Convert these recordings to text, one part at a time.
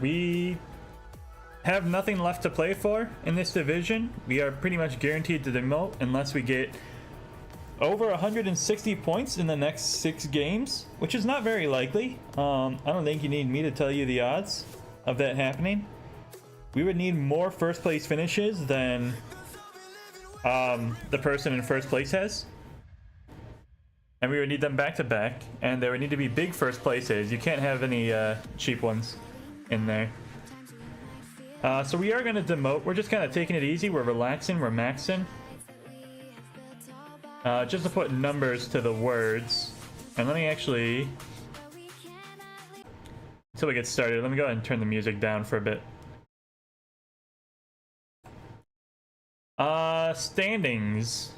We have nothing left to play for in this division. We are pretty much guaranteed to demote unless we get over 160 points in the next 6 games, which is not very likely. I don't think you need me to tell you the odds of that happening. We would need more first place finishes than the person in first place has. And we would need them back to back, and there would need to be big first places. You can't have any cheap ones in there. So we are going to demote. We're just kind of taking it easy. We're relaxing. We're maxing. Just to put numbers to the words. And let me actually... Until we get started, let me go ahead and turn the music down for a bit. Standings.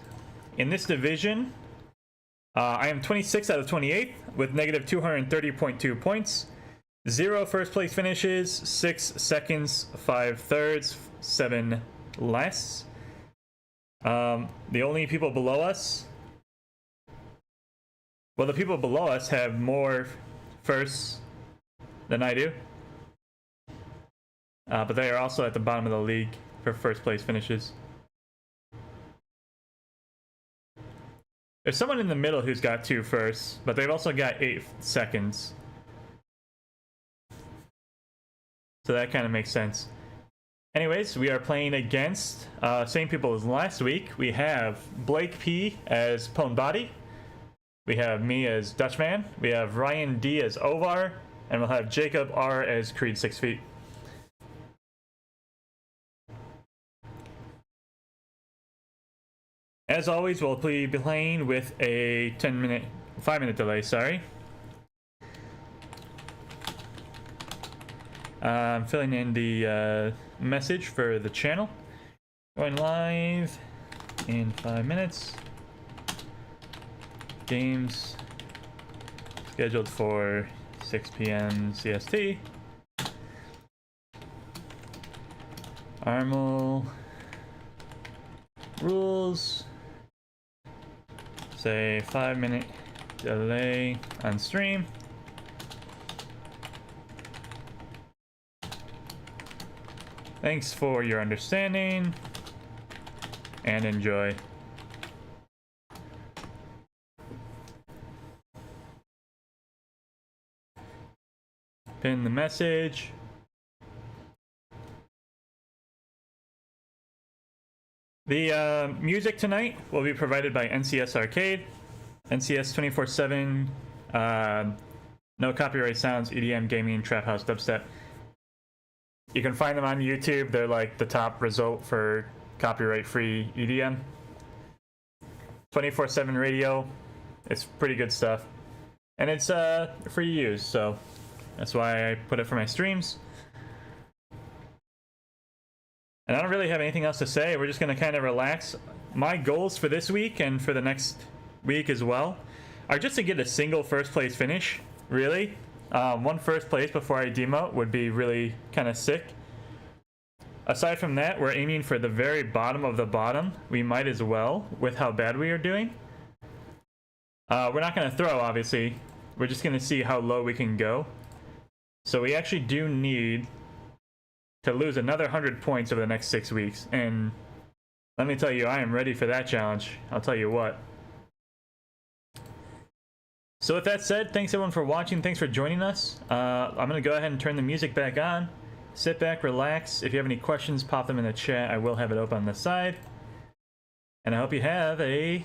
In this division, I am 26 out of 28 with negative 230.2 points. 0 first place finishes, 6 seconds, 5 thirds, 7 less. The only people below us... Well, the people below us have more firsts than I do. But they are also at the bottom of the league for first place finishes. There's someone in the middle who's got 2 firsts, but they've also got 8 seconds. So that kind of makes sense. Anyways, we are playing against same people as last week. We have Blake P as Pwnbody. We have me as Dutchman. We have Ryan D as Ovar. And we'll have Jacob R as Creed 6 Feet. As always, we'll be playing with a 5-minute delay, sorry. I'm filling in the message for the channel. Going live in 5 minutes. Games scheduled for 6 p.m. CST. ARML rules. Say 5-minute delay on stream. Thanks for your understanding and enjoy. Pin the message. The music tonight will be provided by NCS Arcade. NCS 24/7. No copyright sounds, EDM, gaming, trap house, dubstep. You can find them on YouTube. They're like the top result for copyright-free EDM. 24/7 radio. It's pretty good stuff. And it's free use, so that's why I put it for my streams. And I don't really have anything else to say. We're just going to kind of relax. My goals for this week and for the next week as well are just to get a single first place finish, really. 1 first place before I demote would be really kind of sick. Aside from that, we're aiming for the very bottom of the bottom. We might as well, with how bad we are doing. We're not going to throw, obviously. We're just going to see how low we can go. So we actually do need to lose another 100 points over the next 6 weeks. And let me tell you, I am ready for that challenge. I'll tell you what. So with that said, thanks everyone for watching. Thanks for joining us. I'm going to go ahead and turn the music back on. Sit back, relax. If you have any questions, pop them in the chat. I will have it open on the side. And I hope you have a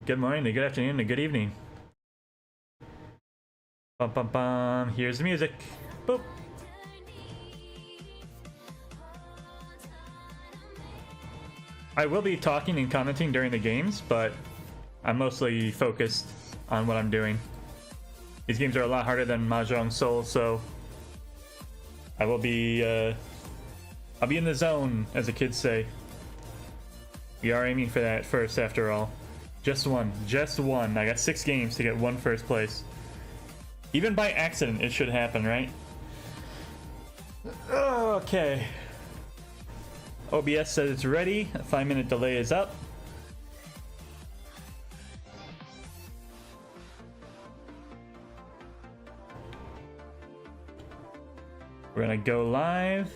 good morning, a good afternoon, a good evening. Bum, bum, bum. Here's the music. Boop. I will be talking and commenting during the games, but I'm mostly focused on what I'm doing. These games are a lot harder than Mahjong Soul, so I will be I'll be in the zone, as the kids say. We are aiming for that first, after all. Just one. I got 6 games to get 1 first place. Even by accident, it should happen, right? Okay. OBS says it's ready. A 5-minute delay is up. We're gonna go live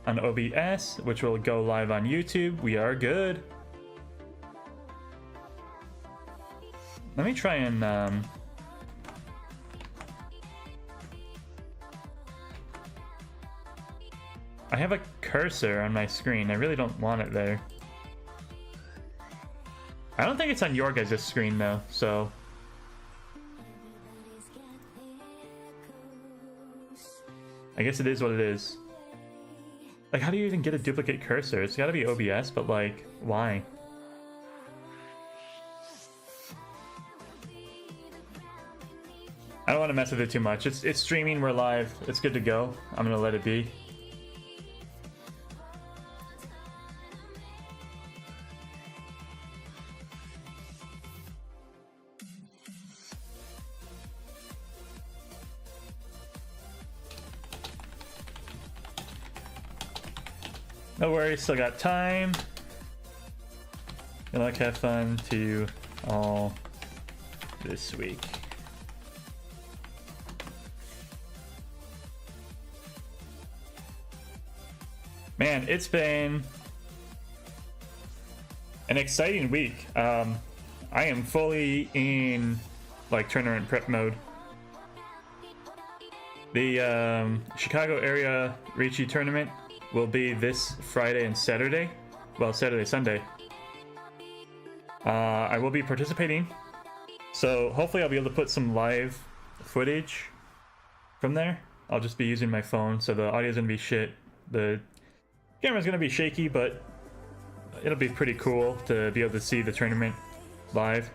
on OBS, which will go live on YouTube. We are good. Let me try and I have a cursor on my screen. I really don't want it there. I don't think it's on your guys' screen though, so I guess it is what it is. Like, how do you even get a duplicate cursor? It's gotta be OBS, but like, why? I don't want to mess with it too much. It's streaming, we're live, it's good to go. I'm gonna let it be. No worries, still got time. Good luck, have fun to all this week. Man, it's been an exciting week. I am fully in like tournament prep mode. The Chicago area Riichi tournament will be this Friday and Saturday. Well, Saturday, Sunday. I will be participating, so hopefully I'll be able to put some live footage from there. I'll just be using my phone, so the audio's gonna be shit. The camera's gonna be shaky, but it'll be pretty cool to be able to see the tournament live.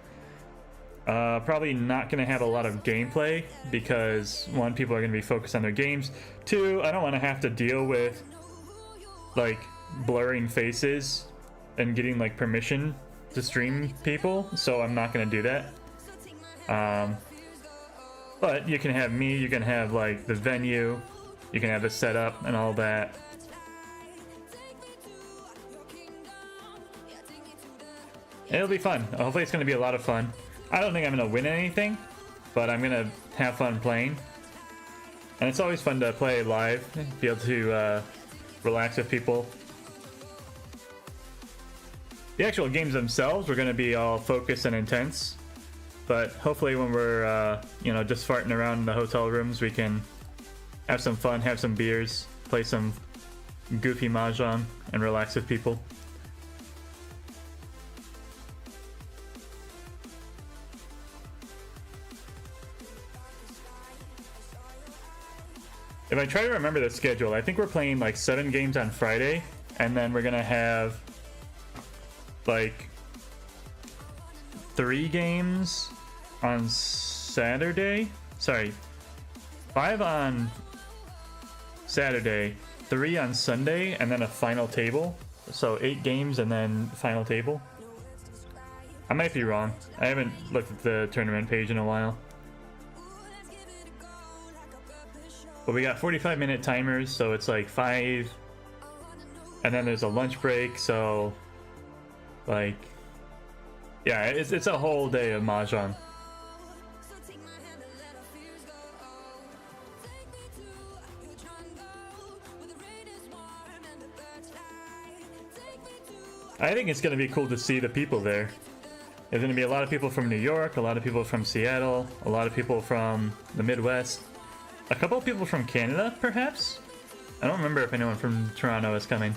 Probably not gonna have a lot of gameplay because one, people are gonna be focused on their games. Two, I don't want to have to deal with like blurring faces and getting like permission to stream people, so I'm not gonna do that. But you can have me, you can have like the venue, you can have the setup and all that. It'll be fun. Hopefully it's gonna be a lot of fun. I don't think I'm gonna win anything, but I'm gonna have fun playing. And it's always fun to play live, be able to relax with people. The actual games themselves were going to be all focused and intense, but hopefully when we're you know, just farting around in the hotel rooms, we can have some fun, have some beers, play some goofy mahjong, and relax with people. If I try to remember the schedule, I think we're playing like 7 games on Friday, and then we're gonna have like 3 games on Saturday. Sorry, 5 on Saturday, 3 on Sunday, and then a final table. So 8 games and then final table. I might be wrong. I haven't looked at the tournament page in a while. But we got 45-minute timers, so it's like 5, and then there's a lunch break, so like, yeah, it's a whole day of mahjong. I think it's gonna be cool to see the people there. There's gonna be a lot of people from New York, a lot of people from Seattle, a lot of people from the Midwest. A couple of people from Canada, perhaps? I don't remember if anyone from Toronto is coming.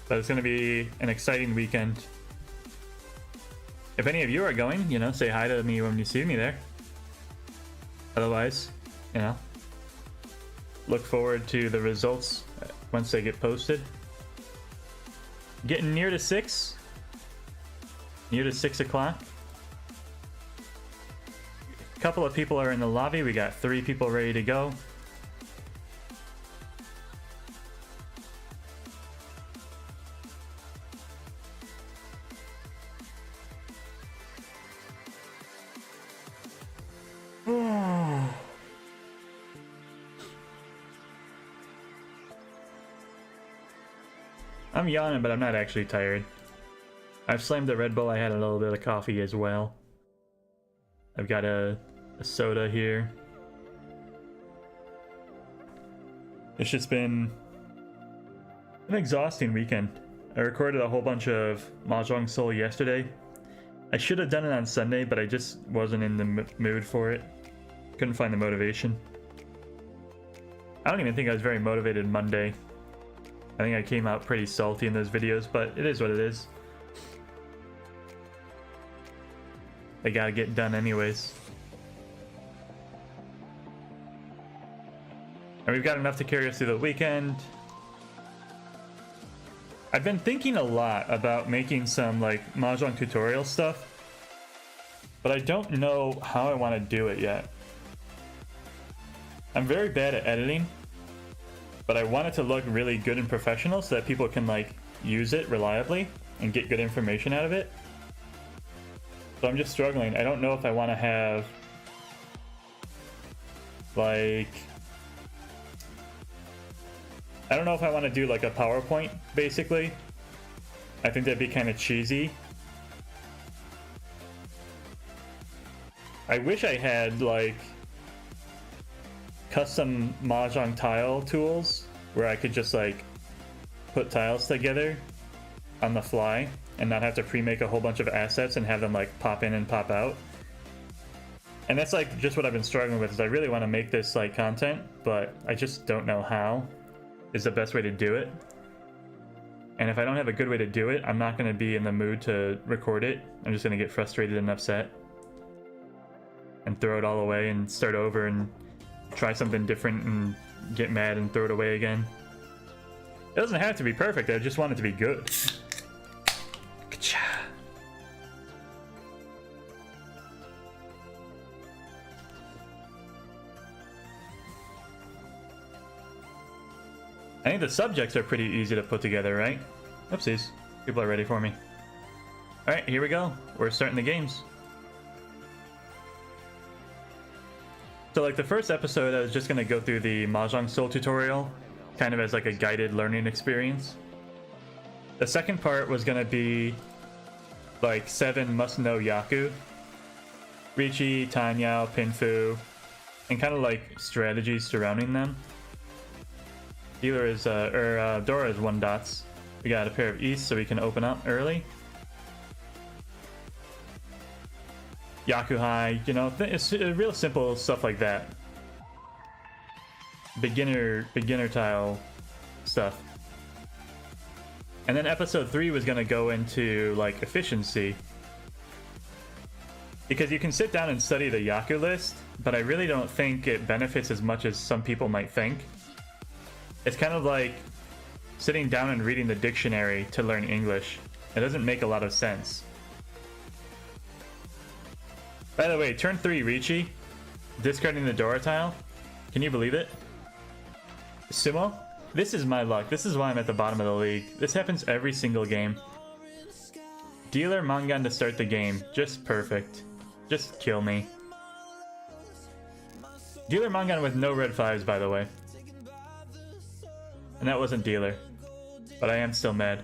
But it's going to be an exciting weekend. If any of you are going, you know, say hi to me when you see me there. Otherwise, you know, look forward to the results once they get posted. Getting near to 6. Near to 6 o'clock. A couple of people are in the lobby. We got 3 people ready to go. I'm yawning, but I'm not actually tired. I've slammed the Red Bull. I had a little bit of coffee as well. I've got a soda here. It's just been an exhausting weekend. I recorded a whole bunch of Mahjong Soul yesterday. I should have done it on Sunday, but I just wasn't in the mood for it. Couldn't find the motivation. I don't even think I was very motivated Monday. I think I came out pretty salty in those videos, but it is what it is. They gotta get done anyways. And we've got enough to carry us through the weekend. I've been thinking a lot about making some like Mahjong tutorial stuff, but I don't know how I want to do it yet. I'm very bad at editing, but I want it to look really good and professional so that people can like use it reliably and get good information out of it. So I'm just struggling. I don't know if I want to have like, I don't know if I want to do like a PowerPoint basically. I think that'd be kind of cheesy. I wish I had like custom Mahjong tile tools where I could just like put tiles together on the fly and not have to pre-make a whole bunch of assets and have them like pop in and pop out. And that's like just what I've been struggling with, is I really want to make this like content, but I just don't know how is the best way to do it. And if I don't have a good way to do it, I'm not going to be in the mood to record it. I'm just going to get frustrated and upset and throw it all away and start over and try something different and get mad and throw it away again. It doesn't have to be perfect, I just want it to be good. I think the subjects are pretty easy to put together, right? Oopsies. People are ready for me. Alright, here we go. We're starting the games. So like the first episode, I was just going to go through the Mahjong Soul tutorial, kind of as like a guided learning experience. The second part was going to be like 7 must-know Yaku. Riichi, Tanyao, Pinfu, and kind of like strategies surrounding them. Dealer is, Dora is 1 dots. We got a pair of East so we can open up early. Yaku High, you know, it's real simple stuff like that. Beginner tile stuff. And then episode 3 was going to go into like efficiency. Because you can sit down and study the Yaku list, but I really don't think it benefits as much as some people might think. It's kind of like sitting down and reading the dictionary to learn English. It doesn't make a lot of sense. By the way, turn 3 Riichi, discarding the Dora tile. Can you believe it? Sumo? This is my luck. This is why I'm at the bottom of the league. This happens every single game. Dealer Mangan to start the game. Just perfect. Just kill me. Dealer Mangan with no red 5s, by the way. And that wasn't dealer. But I am still mad.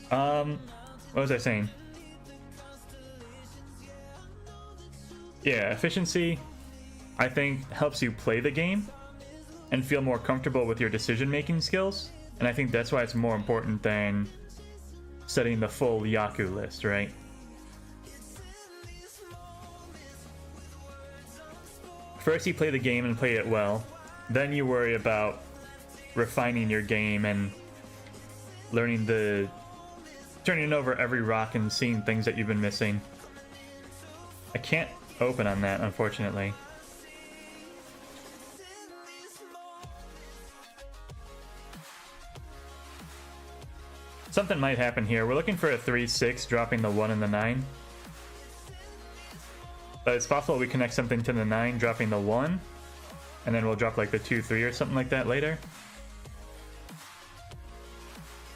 What was I saying? Yeah, efficiency, I think, helps you play the game and feel more comfortable with your decision-making skills. And I think that's why it's more important than setting the full Yaku list, right? First you play the game and play it well. Then you worry about refining your game and learning turning over every rock and seeing things that you've been missing. I can't open on that, unfortunately. Something might happen here. We're looking for a 3-6, dropping the 1 and the 9. But it's possible we connect something to the 9, dropping the 1. And then we'll drop like the 2-3 or something like that later.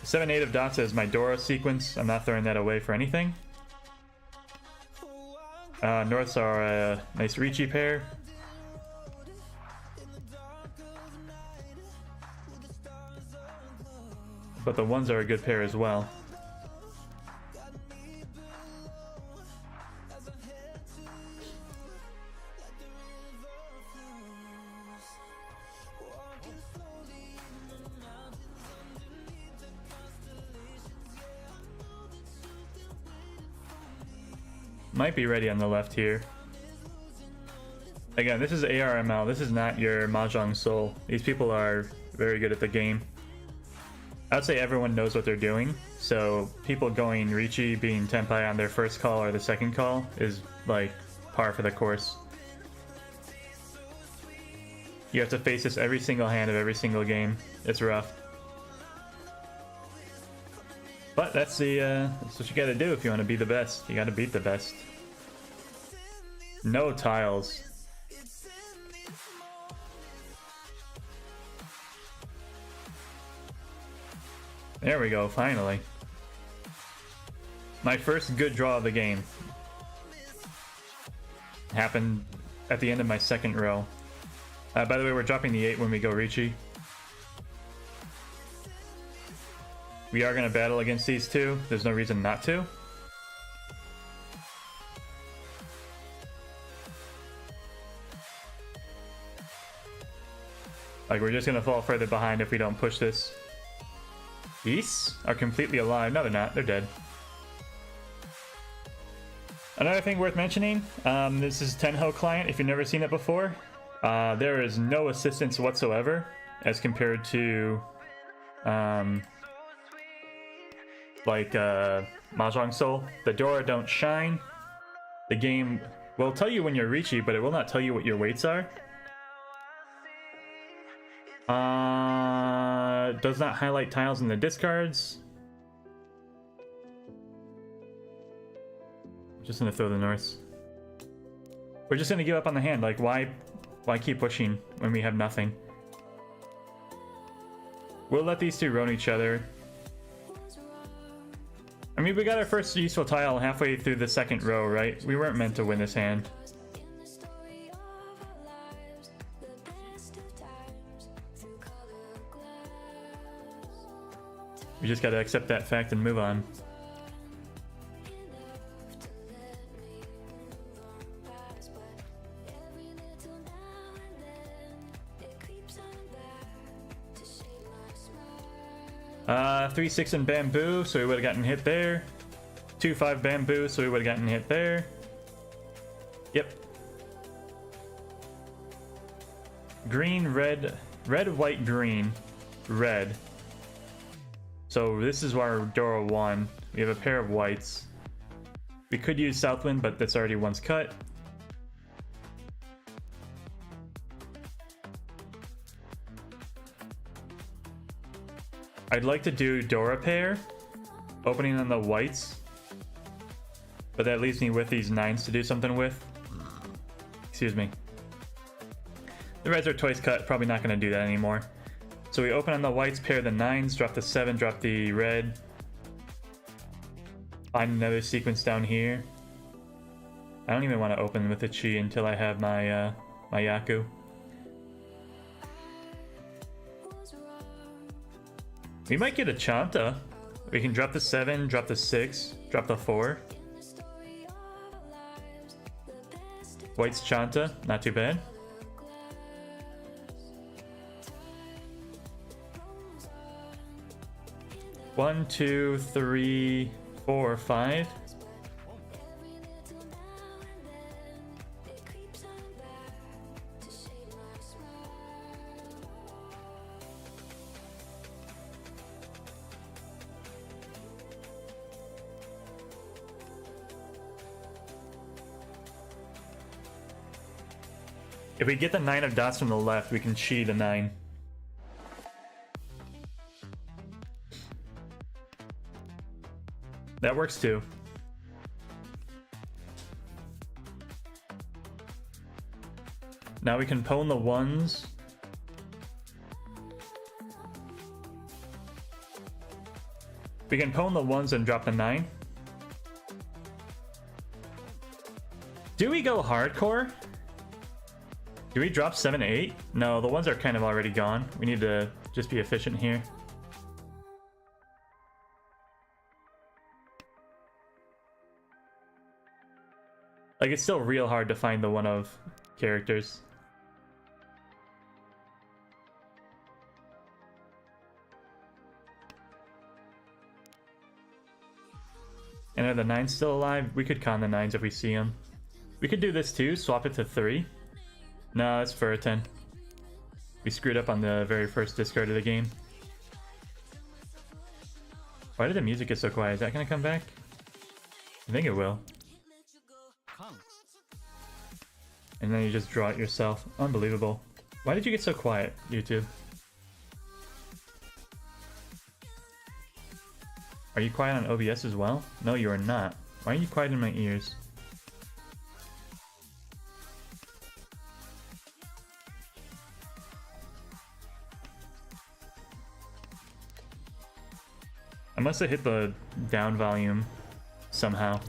7-8 of dots is my Dora sequence. I'm not throwing that away for anything. Norths are a nice Riichi pair. but the ones are a good pair as well. Might be ready on the left here. Again, this is ARML. This is not your Mahjong Soul. These people are very good at the game. I would say everyone knows what they're doing. So people going Riichi, being Tenpai on their first call or the second call is like par for the course. You have to face this every single hand of every single game. It's rough. But that's what you gotta do if you want to be the best. You gotta beat the best. No tiles. There we go, finally. My first good draw of the game. Happened at the end of my second row. By the way, we're dropping the 8 when we go Riichi. We are going to battle against these two. There's no reason not to. Like, we're just going to fall further behind if we don't push this. Geese are completely alive. No, they're not. They're dead. Another thing worth mentioning, this is Tenho client. If you've never seen it before, there is no assistance whatsoever as compared to Mahjong Soul. The Dora don't shine. The game will tell you when you're Riichi, but it will not tell you what your weights are. Does not highlight tiles in the discards. Just gonna throw the Norths. We're just gonna give up on the hand. Like, why keep pushing when we have nothing? We'll let these two roam each other. I mean, we got our first useful tile halfway through the second row, right? We weren't meant to win this hand. We just gotta accept that fact and move on. Uh, 3-6 in bamboo, so we would have gotten hit there. 2-5 bamboo, so we would have gotten hit there. Yep. Green, red, white, green, red. So this is our Dora 1. We have a pair of whites. We could use Southwind, but that's already once cut. I'd like to do Dora pair, opening on the whites, but that leaves me with these 9s to do something with. Excuse me. The reds are twice cut, probably not going to do that anymore. So we open on the whites, pair the 9s, drop the 7, drop the red. Find another sequence down here. I don't even want to open with the Chi until I have my my Yaku. We might get a Chanta. We can drop the 7, drop the 6, drop the 4. White's Chanta, not too bad. One, 2, 3, 4, 5. If we get the 9 of dots from the left, we can Chi the 9. That works too. Now we can pwn the 1s. We can pwn the 1s and drop the 9. Do we go hardcore? Do we drop 7, 8? No, the 1s are kind of already gone. We need to just be efficient here. Like, it's still real hard to find the one of characters. And are the 9s still alive? We could con the 9s if we see them. We could do this too, swap it to 3. No, it's for a 10. We screwed up on the very first discard of the game. Why did the music get so quiet? Is that gonna come back? I think it will. And then you just draw it yourself. Unbelievable. Why did you get so quiet, YouTube? Are you quiet on OBS as well? No, you are not. Why are you quiet in my ears? I must have hit the down volume somehow.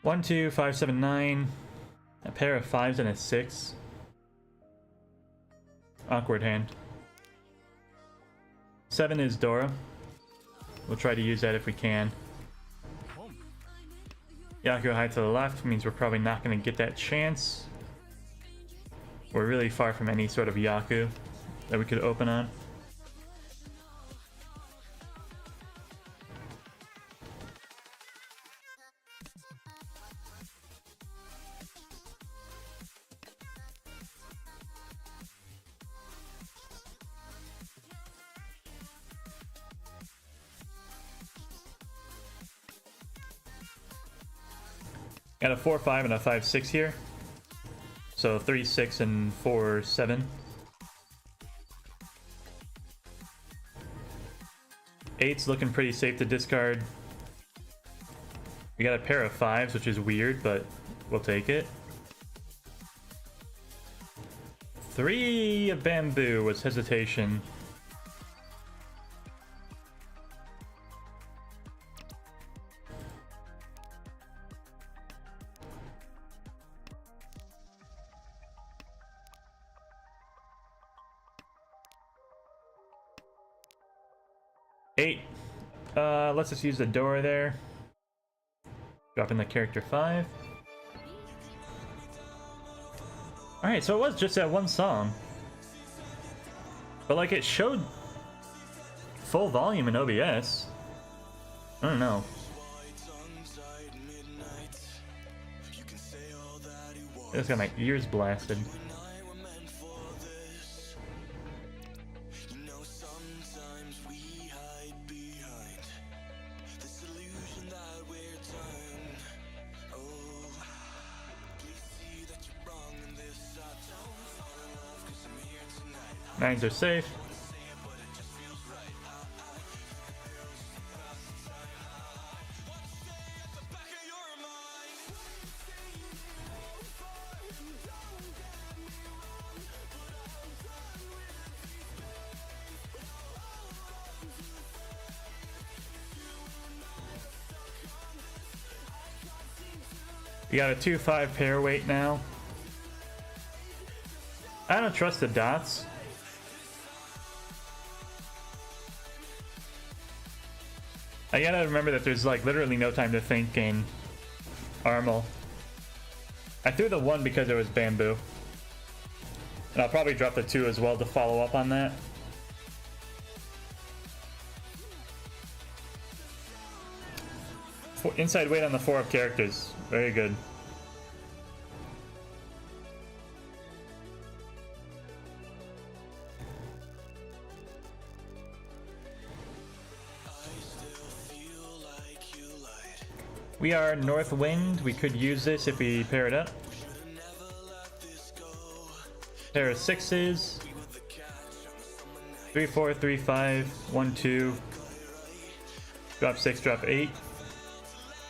One, 2, 5, 7, 9. A pair of 5s and a 6. Awkward hand. 7 is Dora. We'll try to use that if we can. Yaku high to the left means we're probably not going to get that chance. We're really far from any sort of Yaku that we could open on. Got a 4-5 and a 5-6 here. So 3-6 and 4-7. 8's looking pretty safe to discard. We got a pair of 5s, which is weird, but we'll take it. 3 of bamboo was hesitation. Let's just use the door there. Drop in the character 5. Alright, so it was just that one song. But like it showed full volume in OBS. I don't know. I just got my ears blasted. Nines are safe. You got a 2-5 pair weight now. I don't trust the dots. I gotta remember that there's like literally no time to think in ARML. I threw the 1 because it was bamboo. And I'll probably drop the 2 as well to follow up on that. Inside weight on the 4 of characters. Very good. We are North Wind. We could use this if we pair it up. Pair of 6s. 3, 4, 3, 5, 1, 2. Drop 6, drop 8.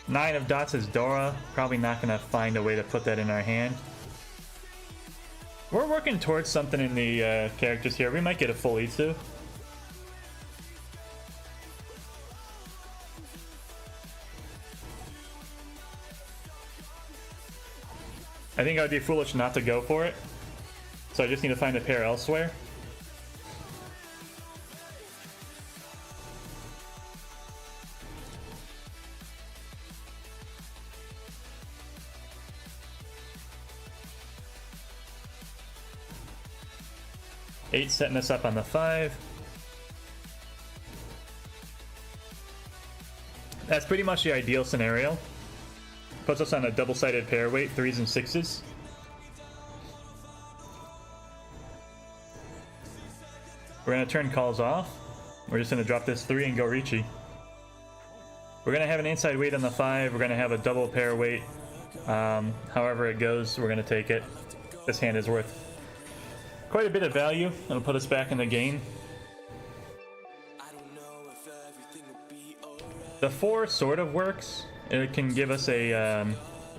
9 of dots is Dora. Probably not gonna find a way to put that in our hand. We're working towards something in the characters here. We might get a full 8-2. I think I would be foolish not to go for it. So I just need to find a pair elsewhere. Eight setting us up on the 5. That's pretty much the ideal scenario. Puts us on a double-sided pair weight, 3s and 6s. We're gonna turn calls off. We're just gonna drop this 3 and go Riichi. We're gonna have an inside weight on the 5. We're gonna have a double pair weight. However it goes, we're gonna take it. This hand is worth quite a bit of value. It'll put us back in the game. The 4 sort of works. It can give us a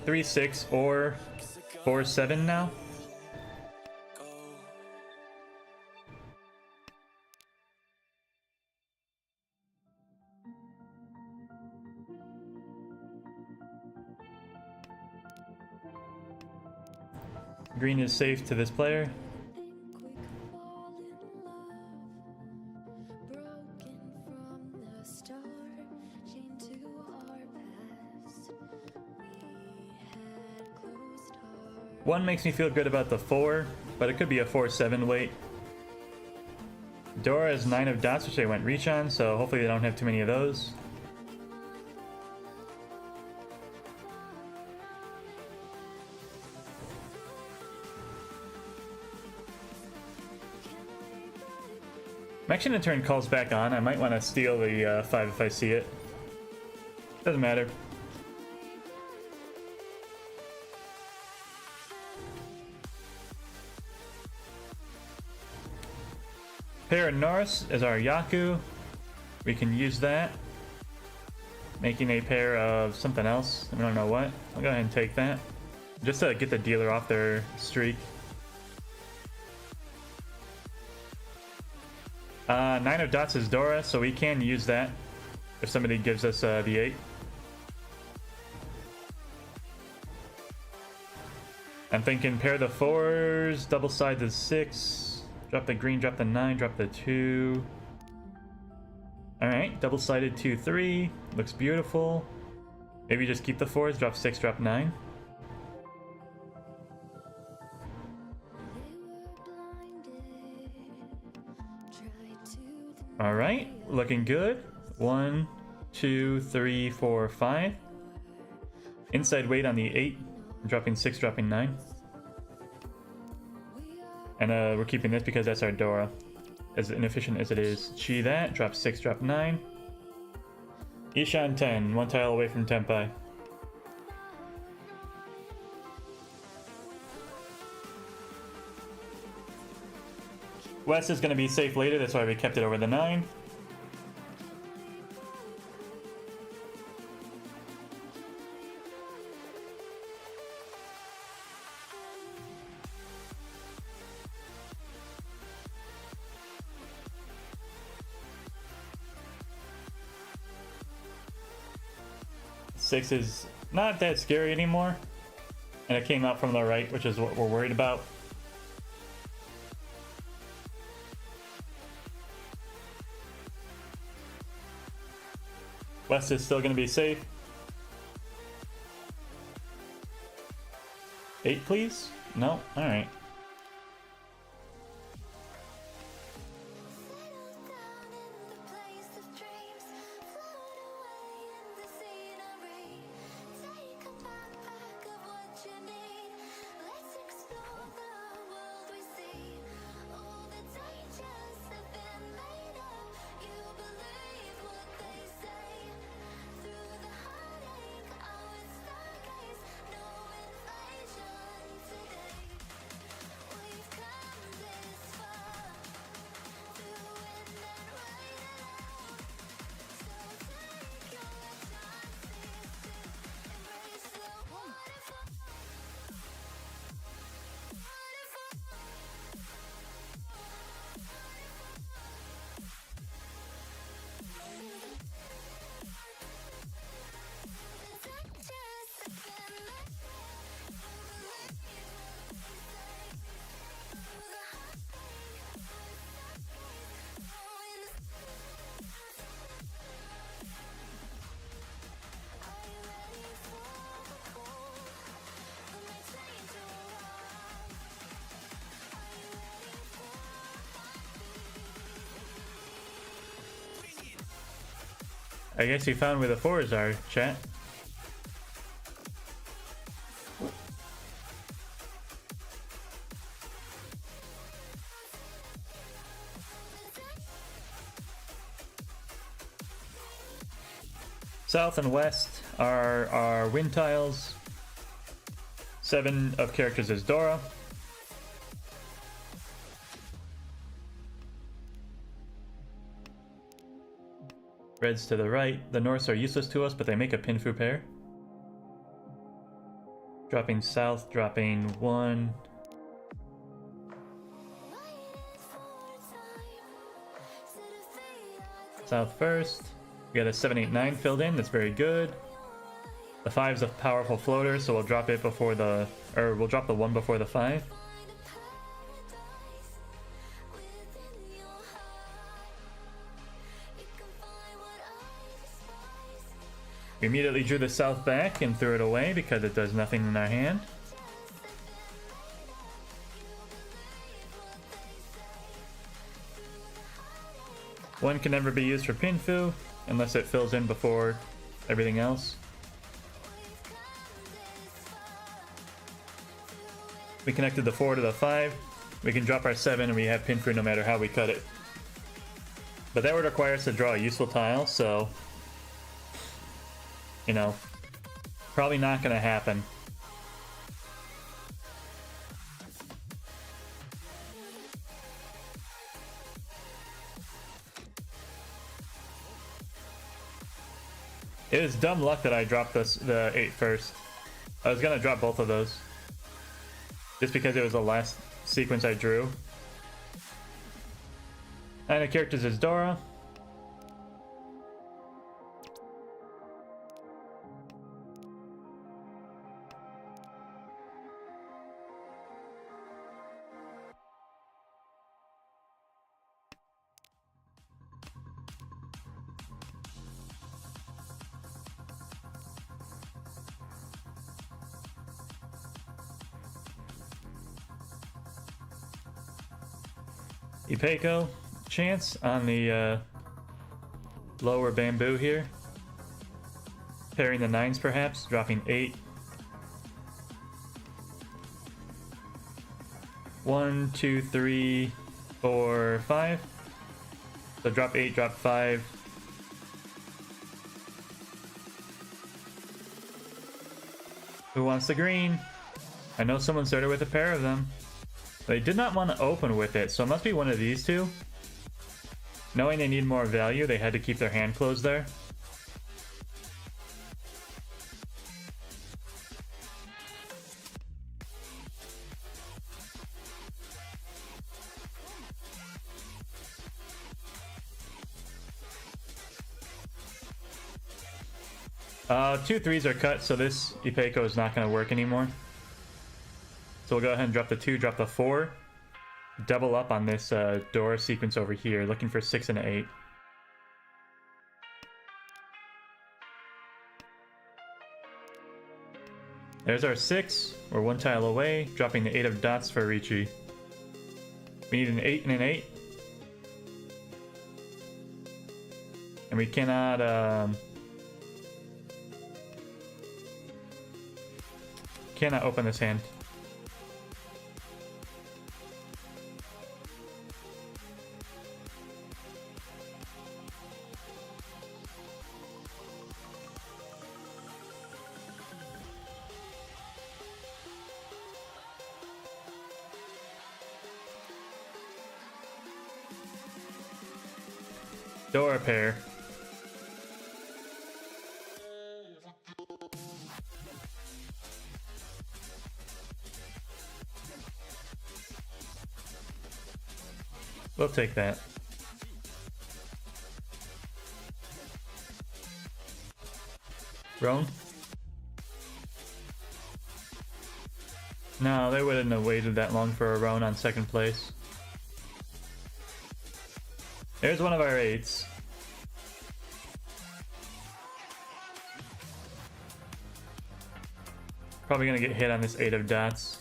3-6 or 4-7 now. Green is safe to this player. One makes me feel good about the 4, but it could be a 4-7 weight. Dora has 9 of dots, which they went reach on, so hopefully they don't have too many of those. I'm actually going to turn calls back on. I might want to steal the 5 if I see it. Doesn't matter. Pair of Norse is our Yaku. We can use that. Making a pair of something else. I don't know what. I'll go ahead and take that. Just to get the dealer off their streak. 9 of dots is Dora, so we can use that if somebody gives us the 8. I'm thinking pair the 4s, double side the 6. Drop the green, drop the 9, drop the 2. Alright, double-sided 2-3. Looks beautiful. Maybe just keep the 4s, drop 6, drop 9. Alright, looking good. 1, 2, 3, 4, 5. Inside weight on the 8. Dropping 6, dropping 9. And we're keeping this because that's our Dora. As inefficient as it is. Chi that, drop 6, drop 9. Ishan 10, 1 tile away from Tenpai. West is going to be safe later, that's why we kept it over the 9. Six is not that scary anymore, and it came out from the right, which is what we're worried about. West is still going to be safe. 8, please? No? Alright. I guess you found where the 4s are, chat. South and west are our wind tiles. 7 of characters is Dora. Reds to the right. The Norths are useless to us, but they make a Pinfu pair. Dropping south, dropping 1. South first. We got a 7-8-9 filled in, that's very good. The 5's a powerful floater, so we'll drop it before the... or we'll drop the 1 before the 5. We immediately drew the south back and threw it away because it does nothing in our hand. One can never be used for Pinfu unless it fills in before everything else. We connected the 4 to the 5. We can drop our 7 and we have Pinfu no matter how we cut it. But that would require us to draw a useful tile, so... you know, probably not gonna happen. It was dumb luck that I dropped the 8 first. I was gonna drop both of those. Just because it was the last sequence I drew. And the characters is Dora. Ipeco, chance on the lower bamboo here. Pairing the 9s perhaps, dropping 8. 1, 2, 3, 4, 5. So drop 8, drop 5. Who wants the green? I know someone started with a pair of them. They did not want to open with it, so it must be one of these two. Knowing they need more value, they had to keep their hand closed there. Two 3s are cut, so this Ipeco is not going to work anymore. So we'll go ahead and drop the 2, drop the 4. Double up on this Dora sequence over here, looking for 6 and 8. There's our 6. We're 1 tile away, dropping the 8 of dots for Riichi. We need an 8 and an 8. And we cannot open this hand. Dora pair. We'll take that. Roan? No, they wouldn't have waited that long for a Roan on second place. There's one of our 8s. Probably gonna get hit on this 8 of dots.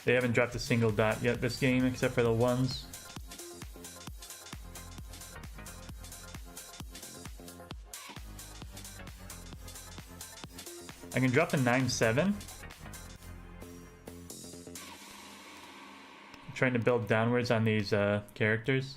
They haven't dropped a single dot yet this game, except for the 1s. I can drop the 9-7. Trying to build downwards on these characters.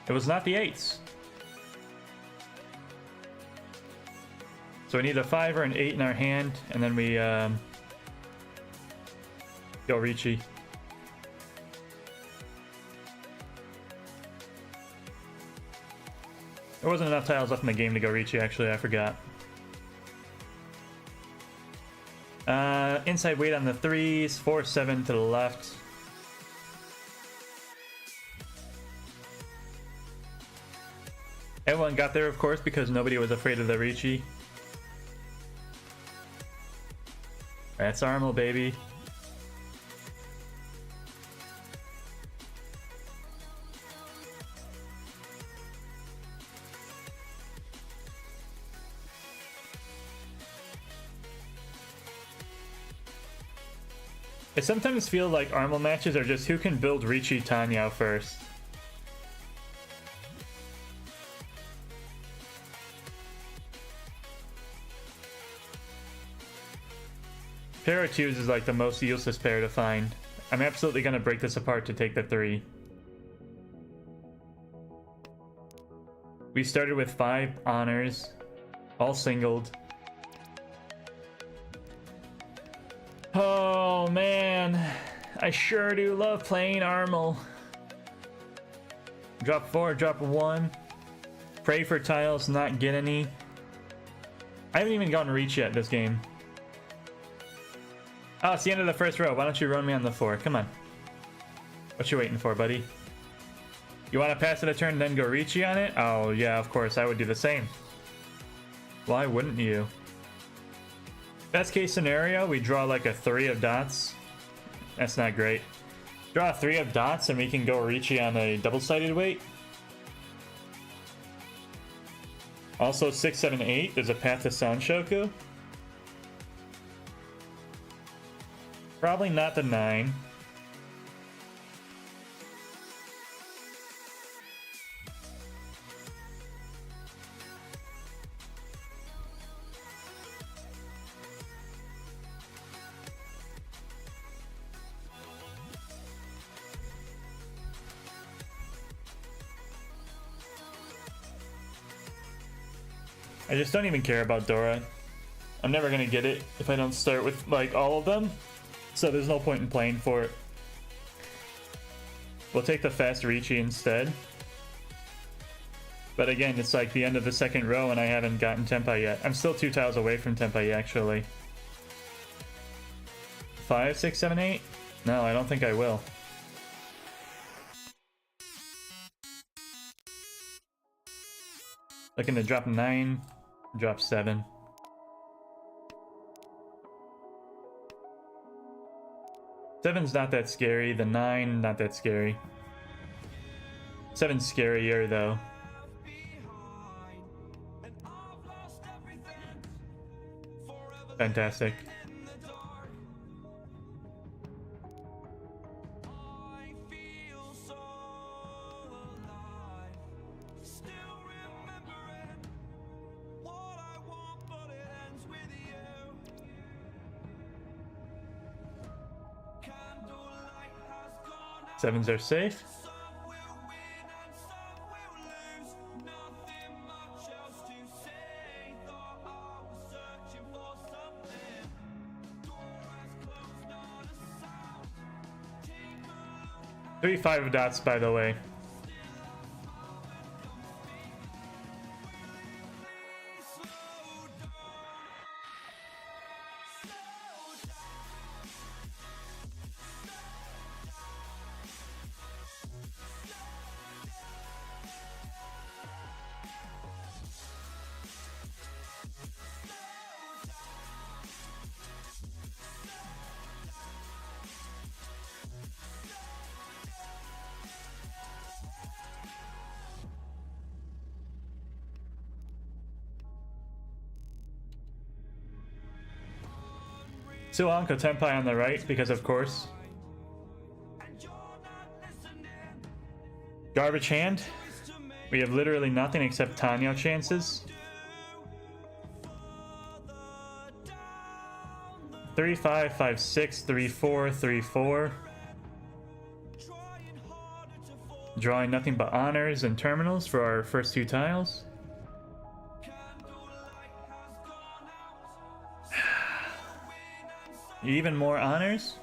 It was not the 8s. So we need a 5 or an 8 in our hand, and then we go Riichi. There wasn't enough tiles left in the game to go Riichi, actually, I forgot. Inside weight on the 3s, 4-7 to the left. Everyone got there, of course, because nobody was afraid of the Riichi. That's ARML, baby. I sometimes feel like ARML matches are just who can build Riichi Tanyao first. Pair of 2s is like the most useless pair to find. I'm absolutely gonna break this apart to take the 3. We started with 5 honors, all singled. Oh man, I sure do love playing ARML. Drop 4, drop 1. Pray for tiles, not get any. I haven't even gotten Reach yet this game. Oh, it's the end of the first row. Why don't you run me on the 4? Come on. What you waiting for, buddy? You want to pass it a turn, then go Riichi on it? Oh, yeah, of course. I would do the same. Why wouldn't you? Best case scenario, we draw like a 3 of dots. That's not great. Draw a 3 of dots and we can go Riichi on a double-sided weight. Also, 6, 7, 8. There's a path to Sanshoku. Probably not the 9. I just don't even care about Dora. I'm never gonna get it if I don't start with like all of them. So there's no point in playing for it. We'll take the fast Riichi instead. But again, it's like the end of the second row and I haven't gotten Tenpai yet. I'm still 2 tiles away from Tenpai actually. 5, 6, 7, 8? No, I don't think I will. Looking to drop 9, drop 7. Seven's not that scary. The 9, not that scary. 7's scarier though. Fantastic. Sevens are safe. Three 5 dots, by the way. Suan Kotenpai on the right, because of course. Garbage hand. We have literally nothing except Tanya chances. 3-5, 5-6, 3-4, 3-4. Drawing nothing but honors and terminals for our first two tiles. Even more honors.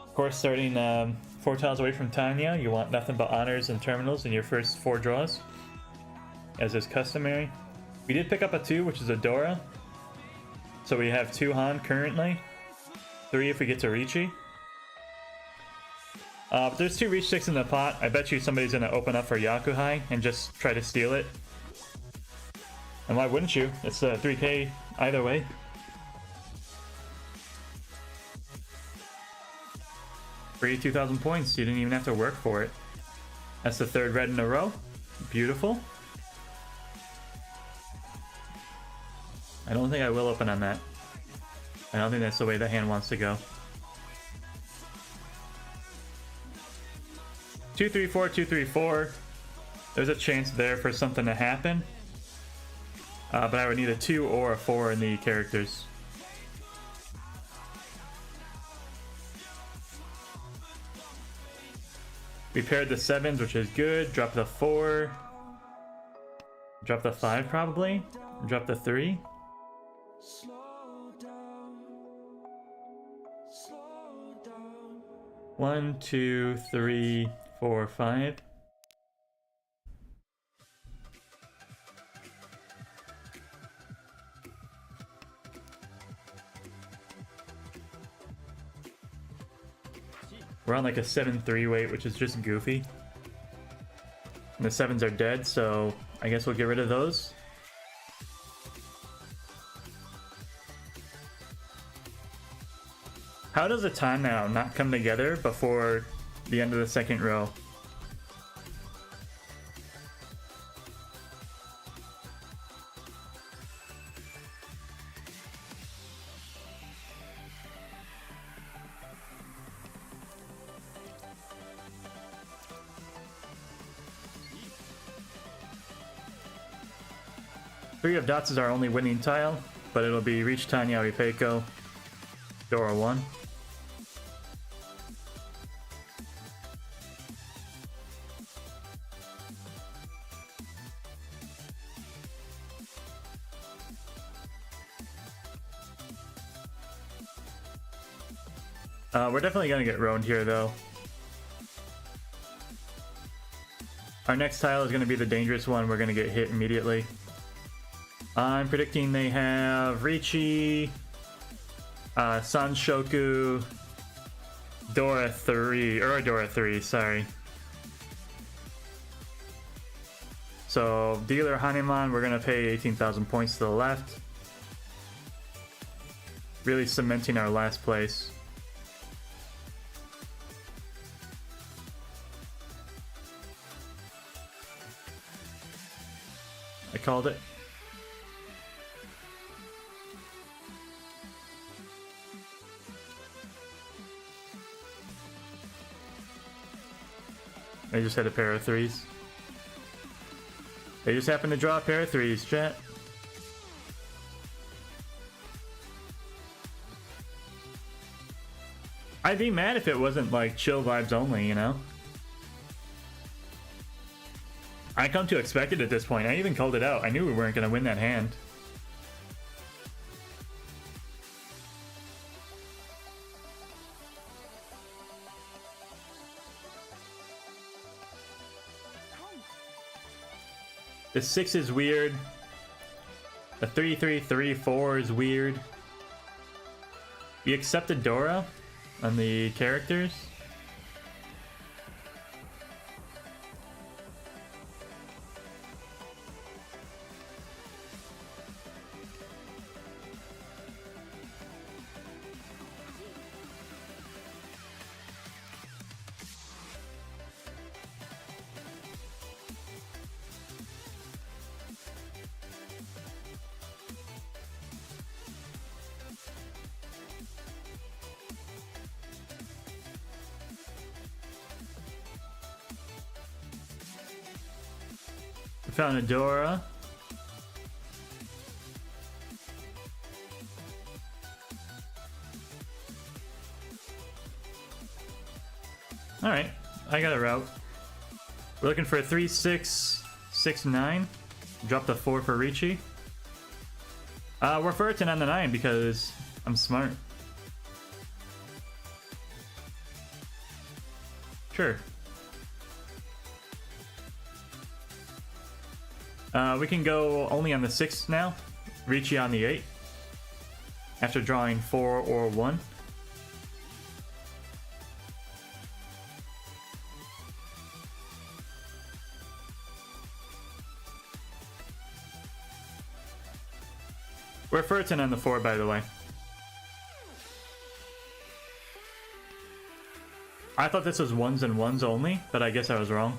Of course, starting 4 tiles away from Tanya, you want nothing but honors and terminals in your first 4 draws, as is customary. We did pick up a 2, which is a Dora. So we have 2 Han currently. 3 if we get to Riichi. But there's 2 Reach Sticks in the pot. I bet you somebody's going to open up for Yakuhai and just try to steal it. And why wouldn't you? It's a 3k either way. Free 2,000 points. You didn't even have to work for it. That's the 3rd red in a row. Beautiful. I don't think I will open on that. I don't think that's the way the hand wants to go. 2-3-4, 2-3-4. There's a chance there for something to happen. But I would need a 2 or a 4 in the characters. We paired the 7s, which is good. Drop the 4. Drop the 5 probably. Drop the 3. One, 2, 3, 4, 5. We're on like a 7-3 weight, which is just goofy. And the 7s are dead, so I guess we'll get rid of those. How does a time now not come together before the end of the 2nd row? Three of dots is our only winning tile, but it'll be Reach Tanya Ripeiko, Dora 1. We're definitely gonna get roaned here though. Our next tile is gonna be the dangerous one. We're gonna get hit immediately. I'm predicting they have Riichi, Sanshoku, Dora 3, or Dora 3, sorry. So, Dealer Hanuman, we're gonna pay 18,000 points to the left. Really cementing our last place. I called it. They just had a pair of 3s. They just happened to draw a pair of 3s, chat. I'd be mad if it wasn't like chill vibes only, you know? I come to expect it at this point. I even called it out. I knew we weren't going to win that hand. The 6 is weird. The 3-3-3-4 is weird. We accepted Dora on the characters. Found a Dora. Alright, I got a route. We're looking for a 3-6-6-9. Drop the 4 for Riichi. We're firting on the 9 because I'm smart. Sure. We can go only on the 6 now. Riichi on the 8. After drawing 4 or 1. We're firting on the 4, by the way. I thought this was 1s and 1s only, but I guess I was wrong.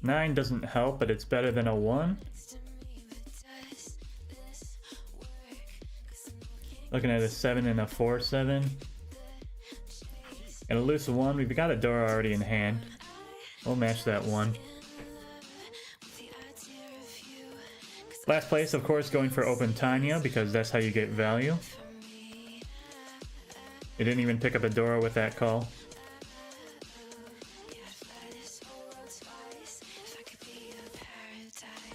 Nine doesn't help, but it's better than a 1. Looking at a 7 and a 4-7. And a loose 1. We've got a Dora already in hand. We'll match that 1. Last place, of course, going for Open Tanya, because that's how you get value. You didn't even pick up a Dora with that call.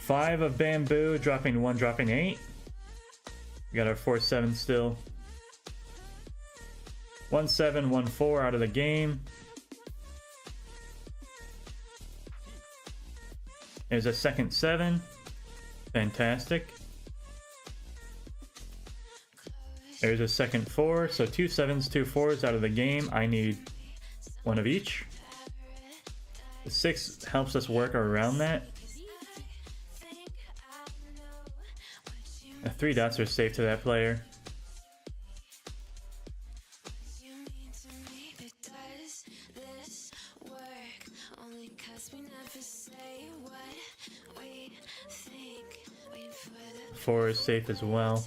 5 of bamboo, dropping 1, dropping 8. We got our 4-7 still. 1-7, 1-4 out of the game. There's a second 7. Fantastic. There's a second 4. So 2 7s, 2 4s out of the game. I need 1 of each. The 6 helps us work around that. The 3 dots are safe to that player. Four is safe as well.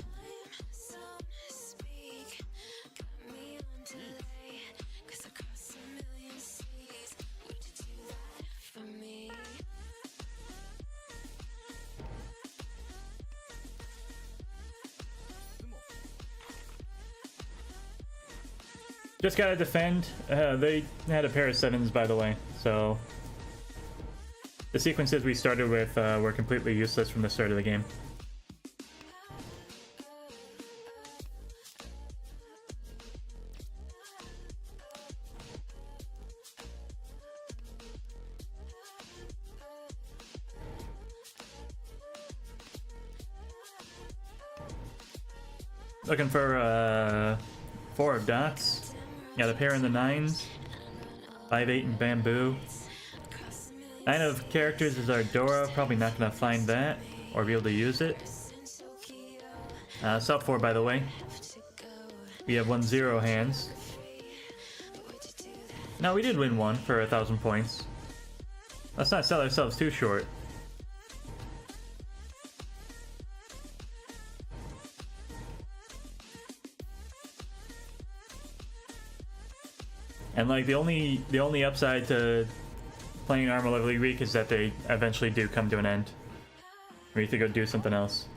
Just gotta defend. They had a pair of 7s, by the way, so the sequences we started with were completely useless from the start of the game. Looking for 4 of dots. Got a pair in the 9s. 5-8 in bamboo. 9 of characters is our Dora. Probably not gonna find that or be able to use it. Sub 4, by the way. We have 1-0 hands. No, we did win 1 for 1,000 points. Let's not sell ourselves too short. And like the only upside to playing ARML every week is that they eventually do come to an end. We need to go do something else.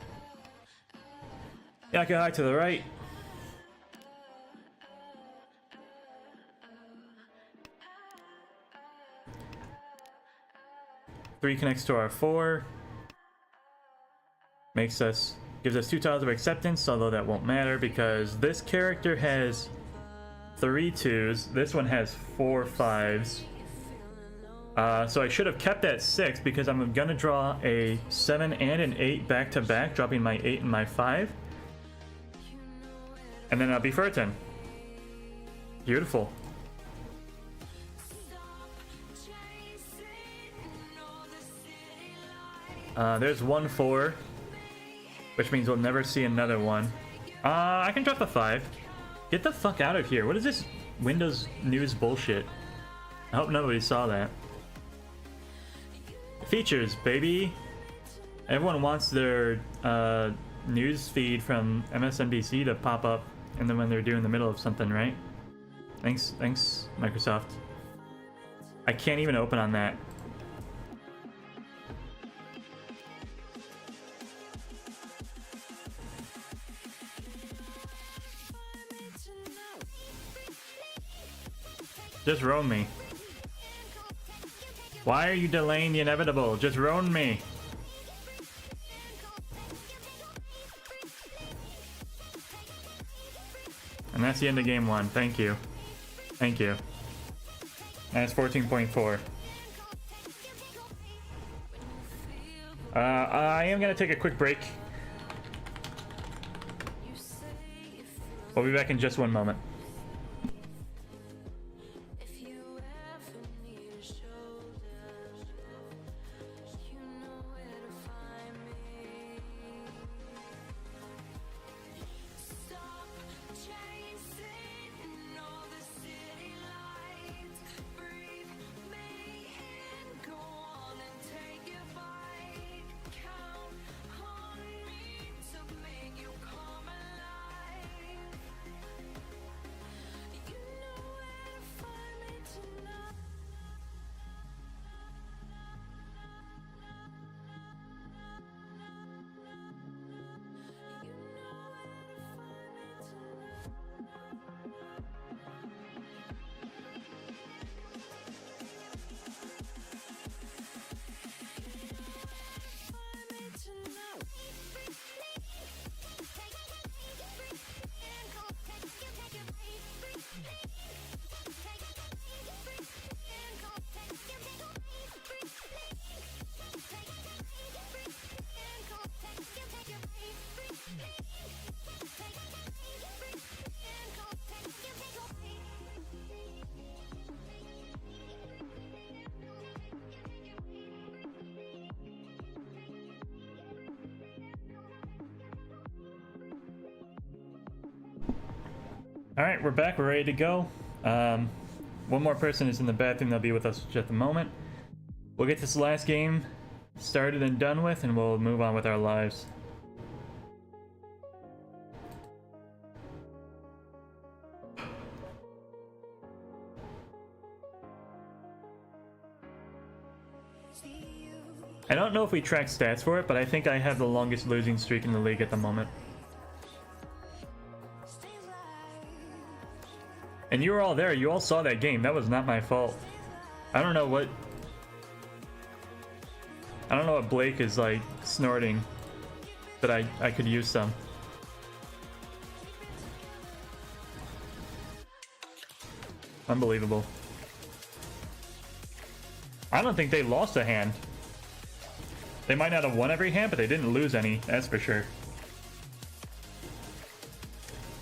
Yaka high to the right. Three connects to our 4. Gives us 2 tiles of acceptance, although that won't matter because this character has 3 2s. This one has 4 5s. So I should have kept that 6 because I'm gonna draw a 7 and an 8 back to back, dropping my 8 and my 5. And then B14. Beautiful. There's 1-4, which means we'll never see another one. I can drop a 5. Get the fuck out of here. What is this Windows news bullshit? I hope nobody saw that. Features, baby. Everyone wants their news feed from MSNBC to pop up, and then when they're doing the middle of something, right? Thanks, Microsoft. I can't even open on that. Just roam me. Why are you delaying the inevitable? Just roam me. And that's the end of game 1. Thank you. Thank you. That's 14.4. I am going to take a quick break. We'll be back in just one moment. Alright, we're back. We're ready to go. One more person is in the bathroom. They'll be with us just a moment. We'll get this last game started and done with, and we'll move on with our lives. I don't know if we track stats for it, but I think I have the longest losing streak in the league at the moment. And you were all there. You all saw that game. That was not my fault. I don't know what Blake is like snorting, but I could use some. Unbelievable. I don't think they lost a hand. They might not have won every hand, but they didn't lose any, that's for sure.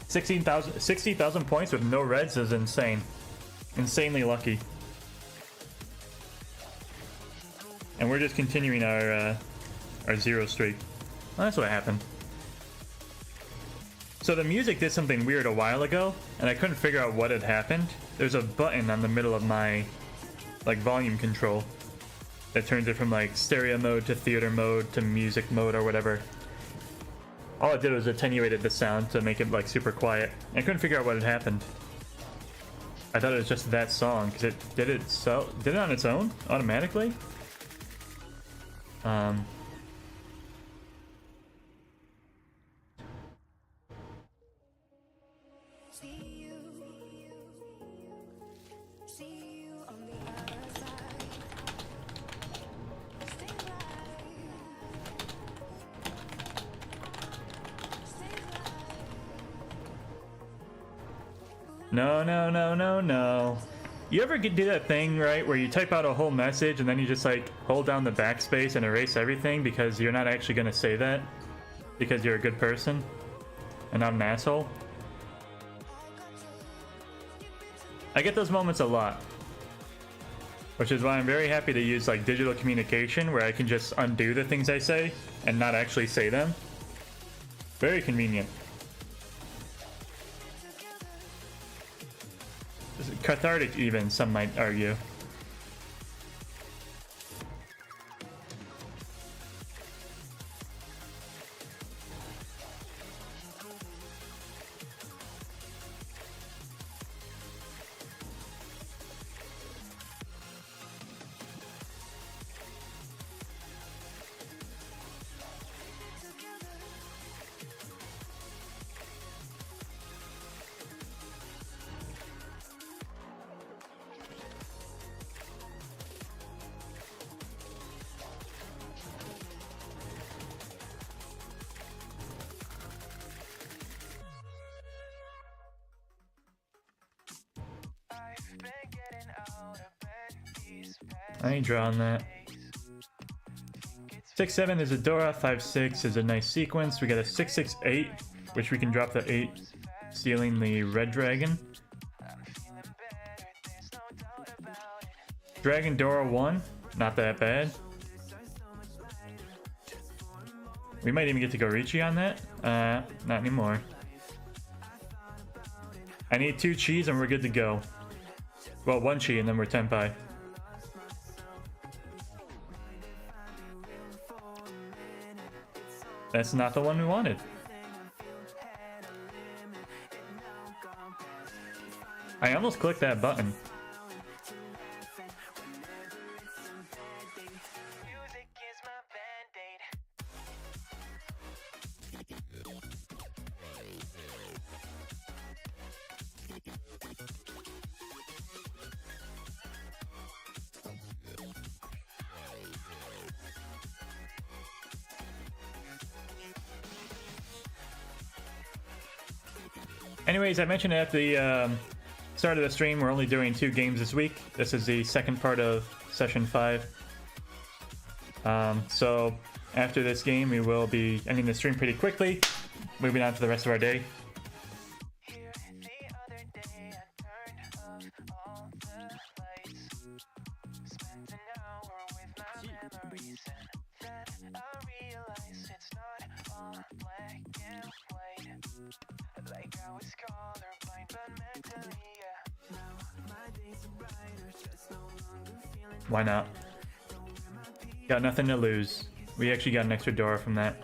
60,000 points with no reds is insane. Insanely lucky. And we're just continuing our zero streak. Well, that's what happened. So the music did something weird a while ago, and I couldn't figure out what had happened. There's a button on the middle of my like volume control that turns it from like stereo mode to theater mode to music mode or whatever. All it did was attenuated the sound to make it like super quiet. I couldn't figure out what had happened. I thought it was just that song because it did it on its own automatically. No. You ever do that thing, right, where you type out a whole message and then you just like hold down the backspace and erase everything because you're not actually going to say that because you're a good person and not an asshole? I get those moments a lot. Which is why I'm very happy to use like digital communication where I can just undo the things I say and not actually say them. Very convenient. Cathartic even, some might argue. I ain't drawing that. 6-7 is a Dora, 5-6 is a nice sequence. We got a 6-6-8, which we can drop the 8, stealing the red dragon. Dragon Dora 1, not that bad. We might even get to go Riichi on that. Not anymore. I need 2 cheese and we're good to go. Well, 1 chi and then we're tenpai. That's not the one we wanted. I almost clicked that button. Anyways, I mentioned at the start of the stream, we're only doing 2 games this week. This is the second part of session 5. So after this game, we will be ending the stream pretty quickly, moving on to the rest of our day. Why not? Got nothing to lose. We actually got an extra Dora from that.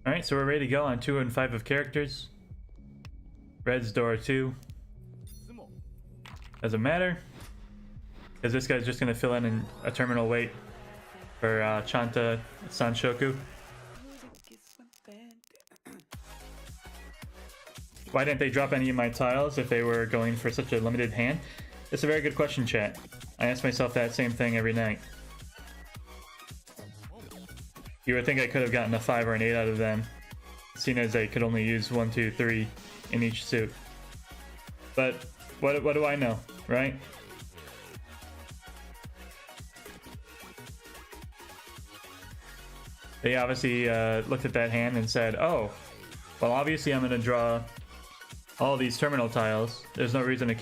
Alright, so we're ready to go on 2 and 5 of characters. Red's Dora 2. Doesn't matter, because this guy's just going to fill in a terminal wait for Chanta Sanshoku. Why didn't they drop any of my tiles if they were going for such a limited hand? It's a very good question, chat. I ask myself that same thing every night. You would think I could have gotten a 5 or an 8 out of them, seeing as they could only use 1, 2, 3 in each suit. But what do I know, right? They obviously looked at that hand and said, oh, well, obviously I'm going to draw all these terminal tiles. There's no reason to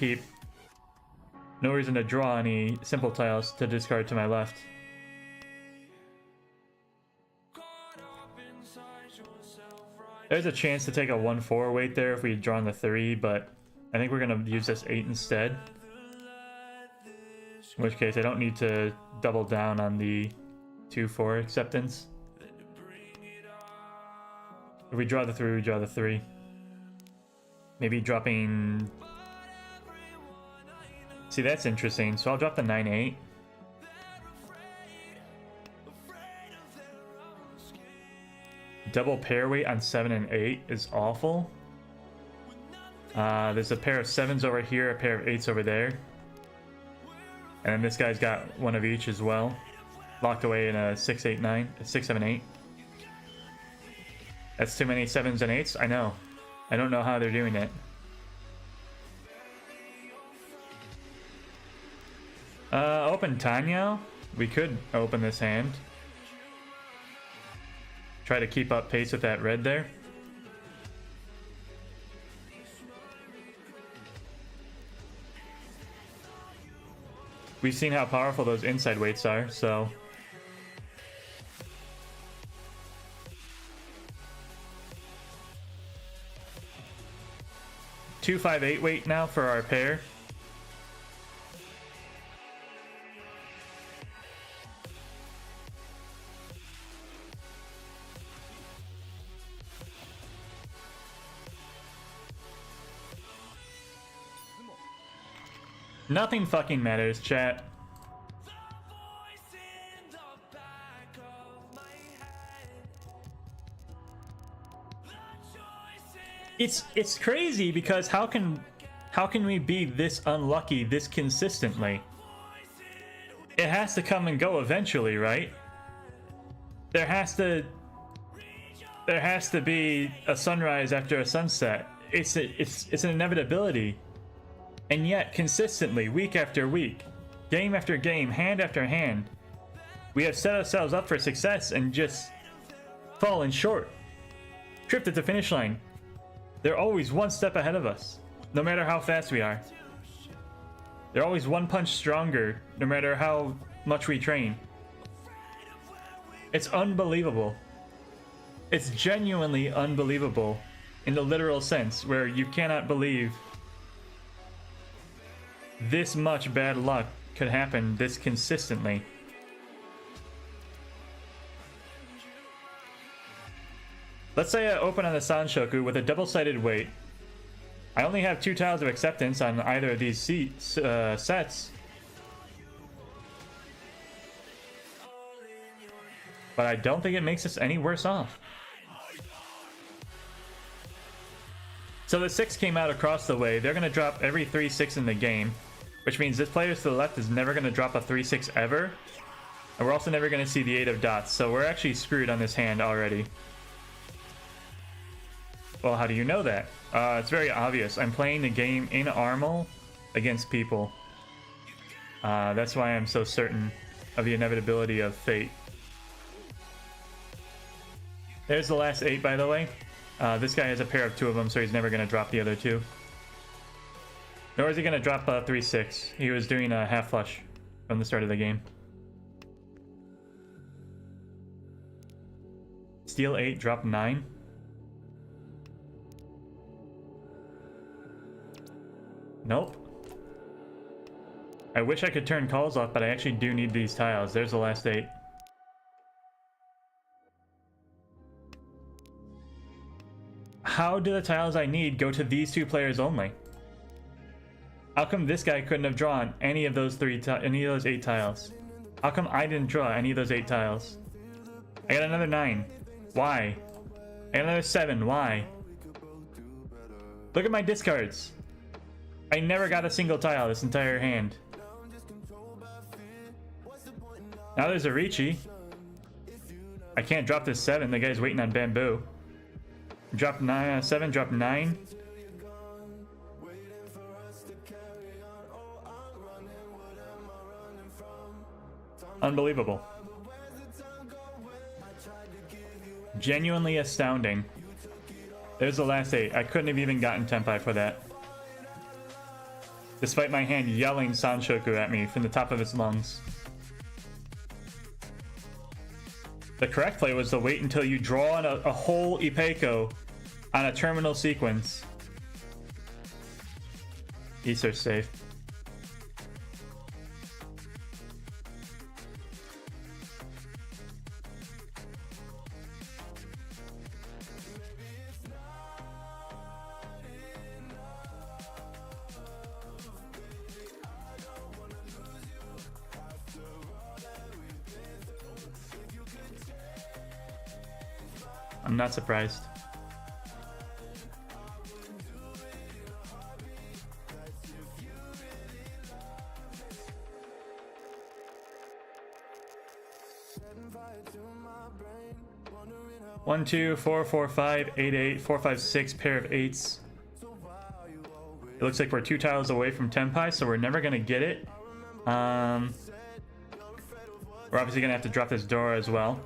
draw any simple tiles to discard to my left. There's a chance to take a 1-4 weight there if we draw on the 3, but I think we're going to use this 8 instead. In which case I don't need to double down on the 2-4 acceptance. If we draw the 3, we draw the 3. Maybe dropping... See, that's interesting. So I'll drop the 9-8. Double pair weight on 7 and 8 is awful. There's a pair of 7s over here, a pair of 8s over there. And then this guy's got one of each as well. Locked away in a 6-8-9, a 6-7-8. That's too many 7s and 8s? I know. I don't know how they're doing it. Open Tanyao? We could open this hand. try to keep up pace with that red there. We've seen how powerful those inside weights are, so... $258 weight now for our pair. Nothing fucking matters, chat. It's crazy because how can we be this unlucky this consistently? It has to come and go eventually, right? There has to be a sunrise after a sunset. It's an inevitability. And yet, consistently, week after week, game after game, hand after hand, we have set ourselves up for success and just fallen short. Tripped at the finish line. They're always one step ahead of us, no matter how fast we are. They're always one punch stronger, no matter how much we train. It's unbelievable. It's genuinely unbelievable in the literal sense, where you cannot believe this much bad luck could happen this consistently. Let's say I open on the Sanshoku with a double-sided weight. I only have 2 tiles of acceptance on either of these sets. But I don't think it makes us any worse off. So the 6 came out across the way. They're going to drop every 3-6 in the game, which means this player to the left is never going to drop a 3-6 ever. And we're also never going to see the 8 of dots, so we're actually screwed on this hand already. Well, how do you know that? It's very obvious. I'm playing the game in ARML against people. That's why I'm so certain of the inevitability of fate. There's the last 8, by the way. This guy has a pair of 2 of them, so he's never going to drop the other 2. Nor is he going to drop a 3-6. He was doing a half flush from the start of the game. Steal 8, drop 9. Nope. I wish I could turn calls off, but I actually do need these tiles. There's the last 8. How do the tiles I need go to these 2 players only? How come this guy couldn't have drawn any of those 8 tiles? How come I didn't draw any of those 8 tiles? I got another 9. Why? I got another 7. Why? Look at my discards. I never got a single tile this entire hand. Now there's a Riichi. I can't drop this 7. The guy's waiting on bamboo. Drop 9, 7, drop 9. Unbelievable. Genuinely astounding. There's the last 8. I couldn't have even gotten Tenpai for that. Despite my hand yelling Sanshoku at me from the top of its lungs. The correct play was to wait until you draw on a whole Ipeiko on a terminal sequence. Eats are safe. I'm not surprised. One, two, 4, 4, 5, 8, 8, 4, 5, 6, pair of 8s. It looks like we're 2 tiles away from Tenpai, so we're never gonna get it. We're obviously gonna have to drop this door as well.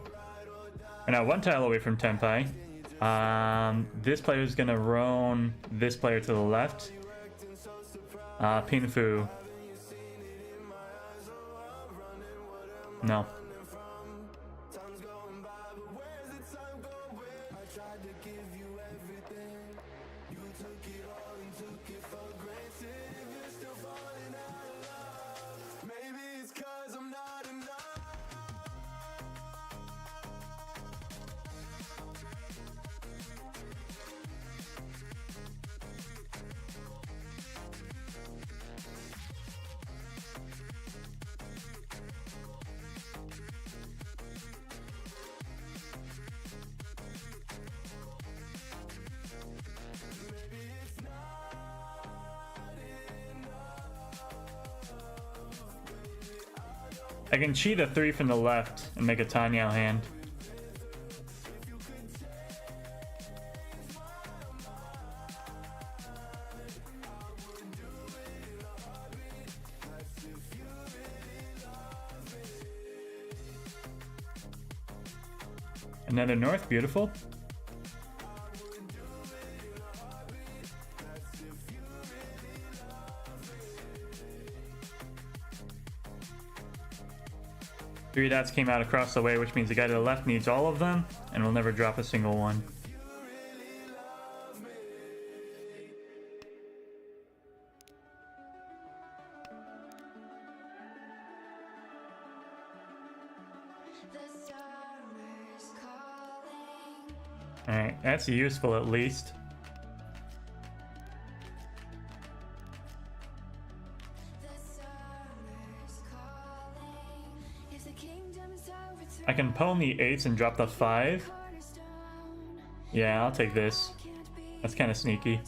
We're now one tile away from Tenpai. This player is gonna roam this player to the left. Pinfu. No. I can cheat a 3 from the left and make a Tanyao hand. Another north, beautiful. Three dots came out across the way, which means the guy to the left needs all of them, and will never drop a single one. Alright, that's useful at least. I can pwn the 8s and drop the 5. Yeah, I'll take this. That's kind of sneaky.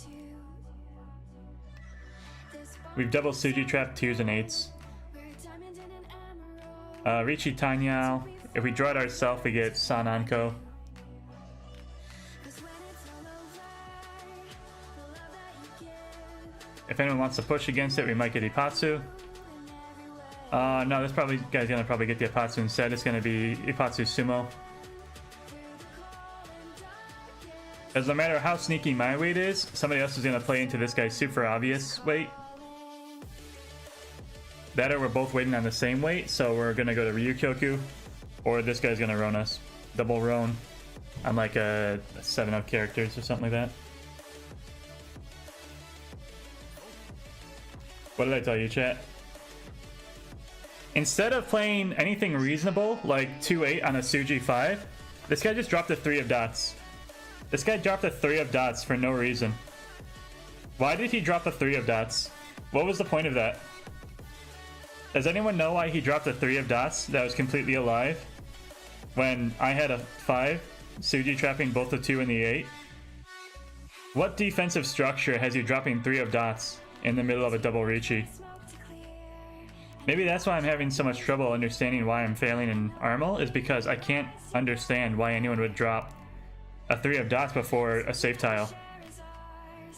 We've double Suji trapped 2s and 8s. Riichi Tanyao. If we draw it ourselves, we get Sananko. If anyone wants to push against it, we might get Ipatsu. No, this guy's gonna probably get the Ipatsu instead. It's gonna be Ipatsu Sumo. Because no matter how sneaky my weight is, somebody else is gonna play into this guy's super obvious weight. That or we're both waiting on the same weight, so we're gonna go to Ryukyoku, or this guy's gonna roan us. Double roan on like a 7-up characters or something like that. What did I tell you, chat? Instead of playing anything reasonable, like 2-8 on a Suji 5, this guy just dropped a 3 of dots. This guy dropped a 3 of dots for no reason. Why did he drop a 3 of dots? What was the point of that? Does anyone know why he dropped a 3 of dots that was completely alive? When I had a 5, Suji trapping both the 2 and the 8? What defensive structure has you dropping 3 of dots in the middle of a double Riichi? Maybe that's why I'm having so much trouble understanding why I'm failing in ARML, is because I can't understand why anyone would drop a 3 of dots before a safe tile.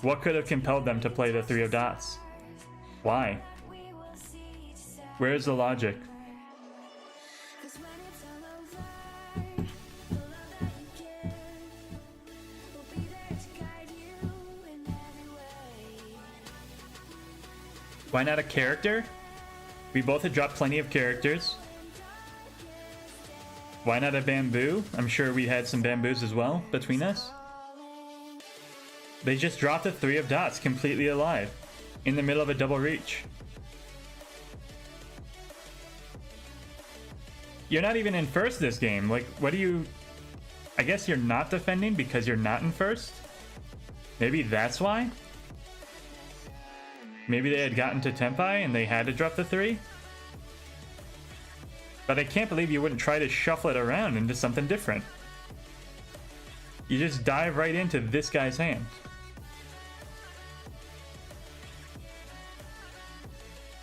What could have compelled them to play the 3 of dots? Why? Where's the logic? Why not a character? We both had dropped plenty of characters. Why not a bamboo? I'm sure we had some bamboos as well between us. They just dropped a 3 of dots completely alive in the middle of a double reach. You're not even in first this game. Like, what do you... I guess you're not defending because you're not in first? Maybe that's why? Maybe they had gotten to Tenpai and they had to drop the 3? But I can't believe you wouldn't try to shuffle it around into something different. You just dive right into this guy's hand.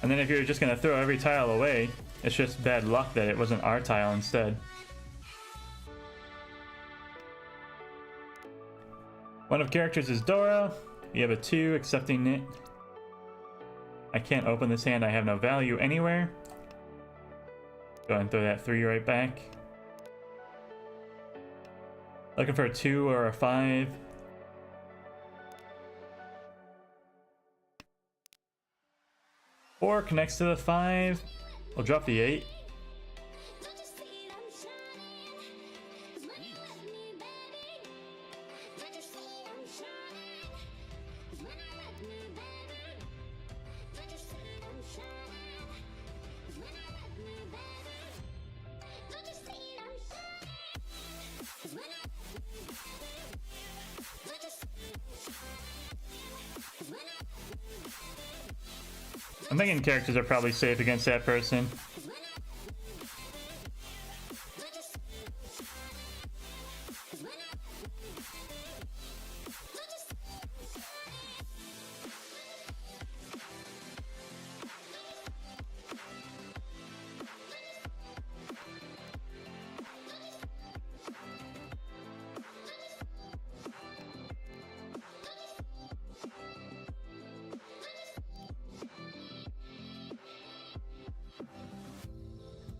And then if you're just going to throw every tile away, it's just bad luck that it wasn't our tile instead. One of characters is Dora. We have a 2, accepting it. I can't open this hand, I have no value anywhere. Go ahead and throw that 3 right back. Looking for a 2 or a 5. Four connects to the 5. We'll drop the 8. I'm thinking characters are probably safe against that person.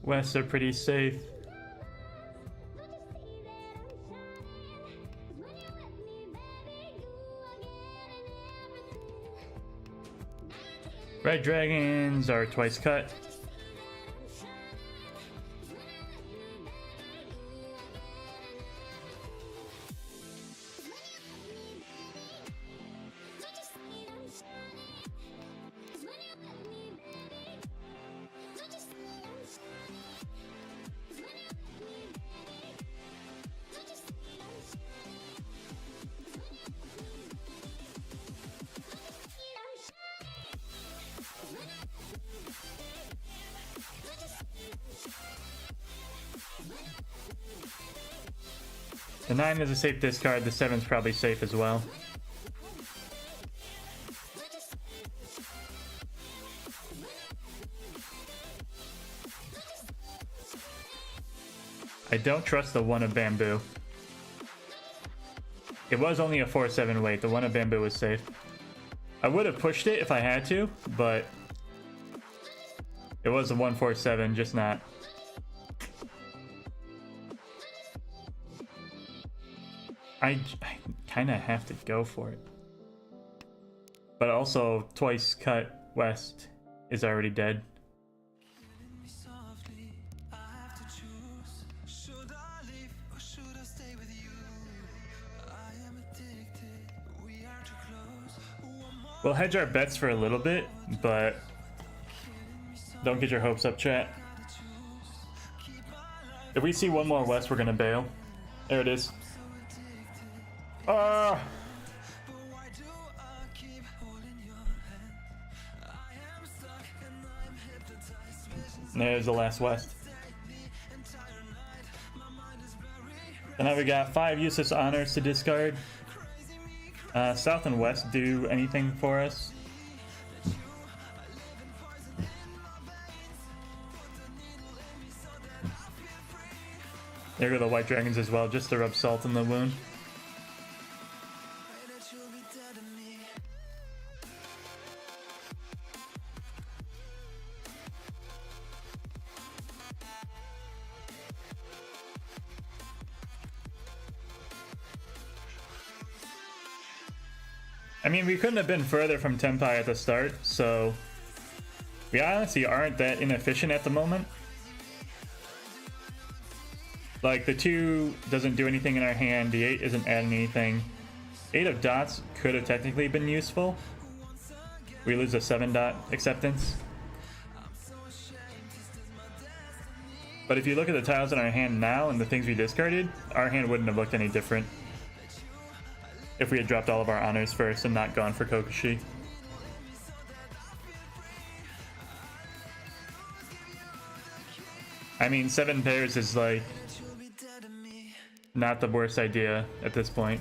West are pretty safe. Red dragons are twice cut. The 9 is a safe discard, the 7's probably safe as well. I don't trust the 1 of bamboo. It was only a 4/7 weight, the 1 of bamboo was safe. I would have pushed it if I had to, but it was a 1/4/7, just not. I kind of have to go for it. But also, twice cut West is already dead. We'll hedge our bets for a little bit, but don't get your hopes up, chat. If we see one more West, we're gonna bail. There it is. There's the last West. And now we got 5 useless honors to discard. South and West do anything for us. There go the white dragons as well, just to rub salt in the wound. I mean, we couldn't have been further from Tenpai at the start, so we honestly aren't that inefficient at the moment. Like, the 2 doesn't do anything in our hand, the 8 isn't adding anything. 8 of dots could have technically been useful. We lose a 7 dot acceptance. But if you look at the tiles in our hand now and the things we discarded, our hand wouldn't have looked any different if we had dropped all of our honors first and not gone for Kokushi. I mean, 7 pairs is like not the worst idea at this point.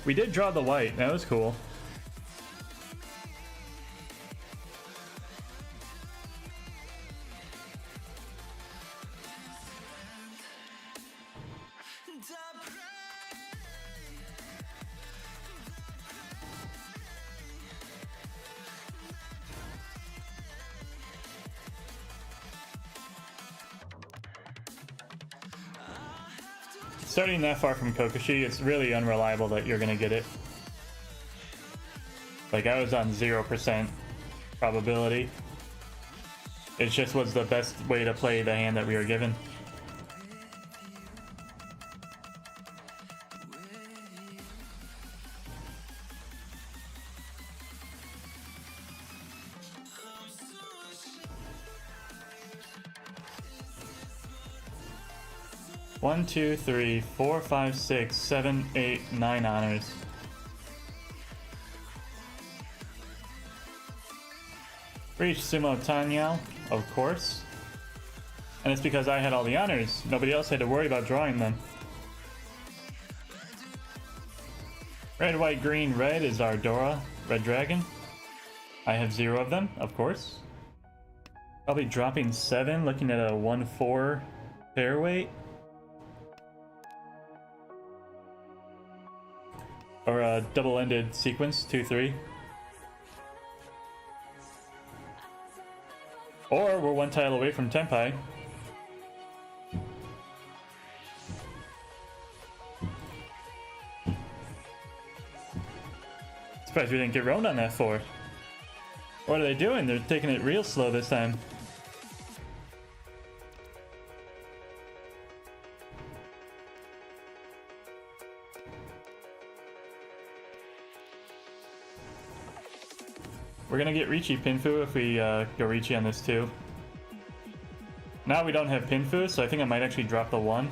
We did draw the white, that was cool. starting that far from Kokoshi, it's really unreliable that you're gonna get it. Like, I was on 0% probability. It just was the best way to play the hand that we were given. One, two, three, 4, 5, 6, 7, 8, 9 honors. Riichi Sumo Tanyao, of course. And it's because I had all the honors. Nobody else had to worry about drawing them. Red, white, green, red is our Dora, Red Dragon. I have 0 of them, of course. Probably dropping 7, looking at a 1-4 pair weight. Or a double-ended sequence, 2-3. Or we're 1 tile away from Tenpai. Surprised we didn't get roamed on that 4. What are they doing? They're taking it real slow this time. We're gonna get Riichi Pinfu if we go Riichi on this too. Now we don't have Pinfu, so I think I might actually drop the 1.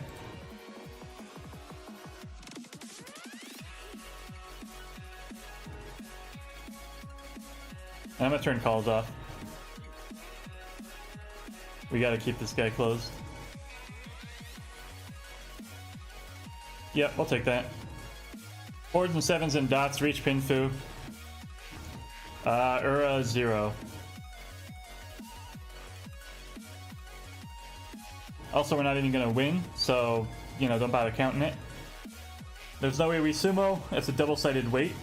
And I'm gonna turn calls off. We gotta keep this guy closed. Yep, we'll take that. 4s and 7s and dots, Riichi Pinfu. Ura 0. Also, we're not even gonna win, so, you know, don't bother counting it. There's no way we sumo. It's a double-sided weight.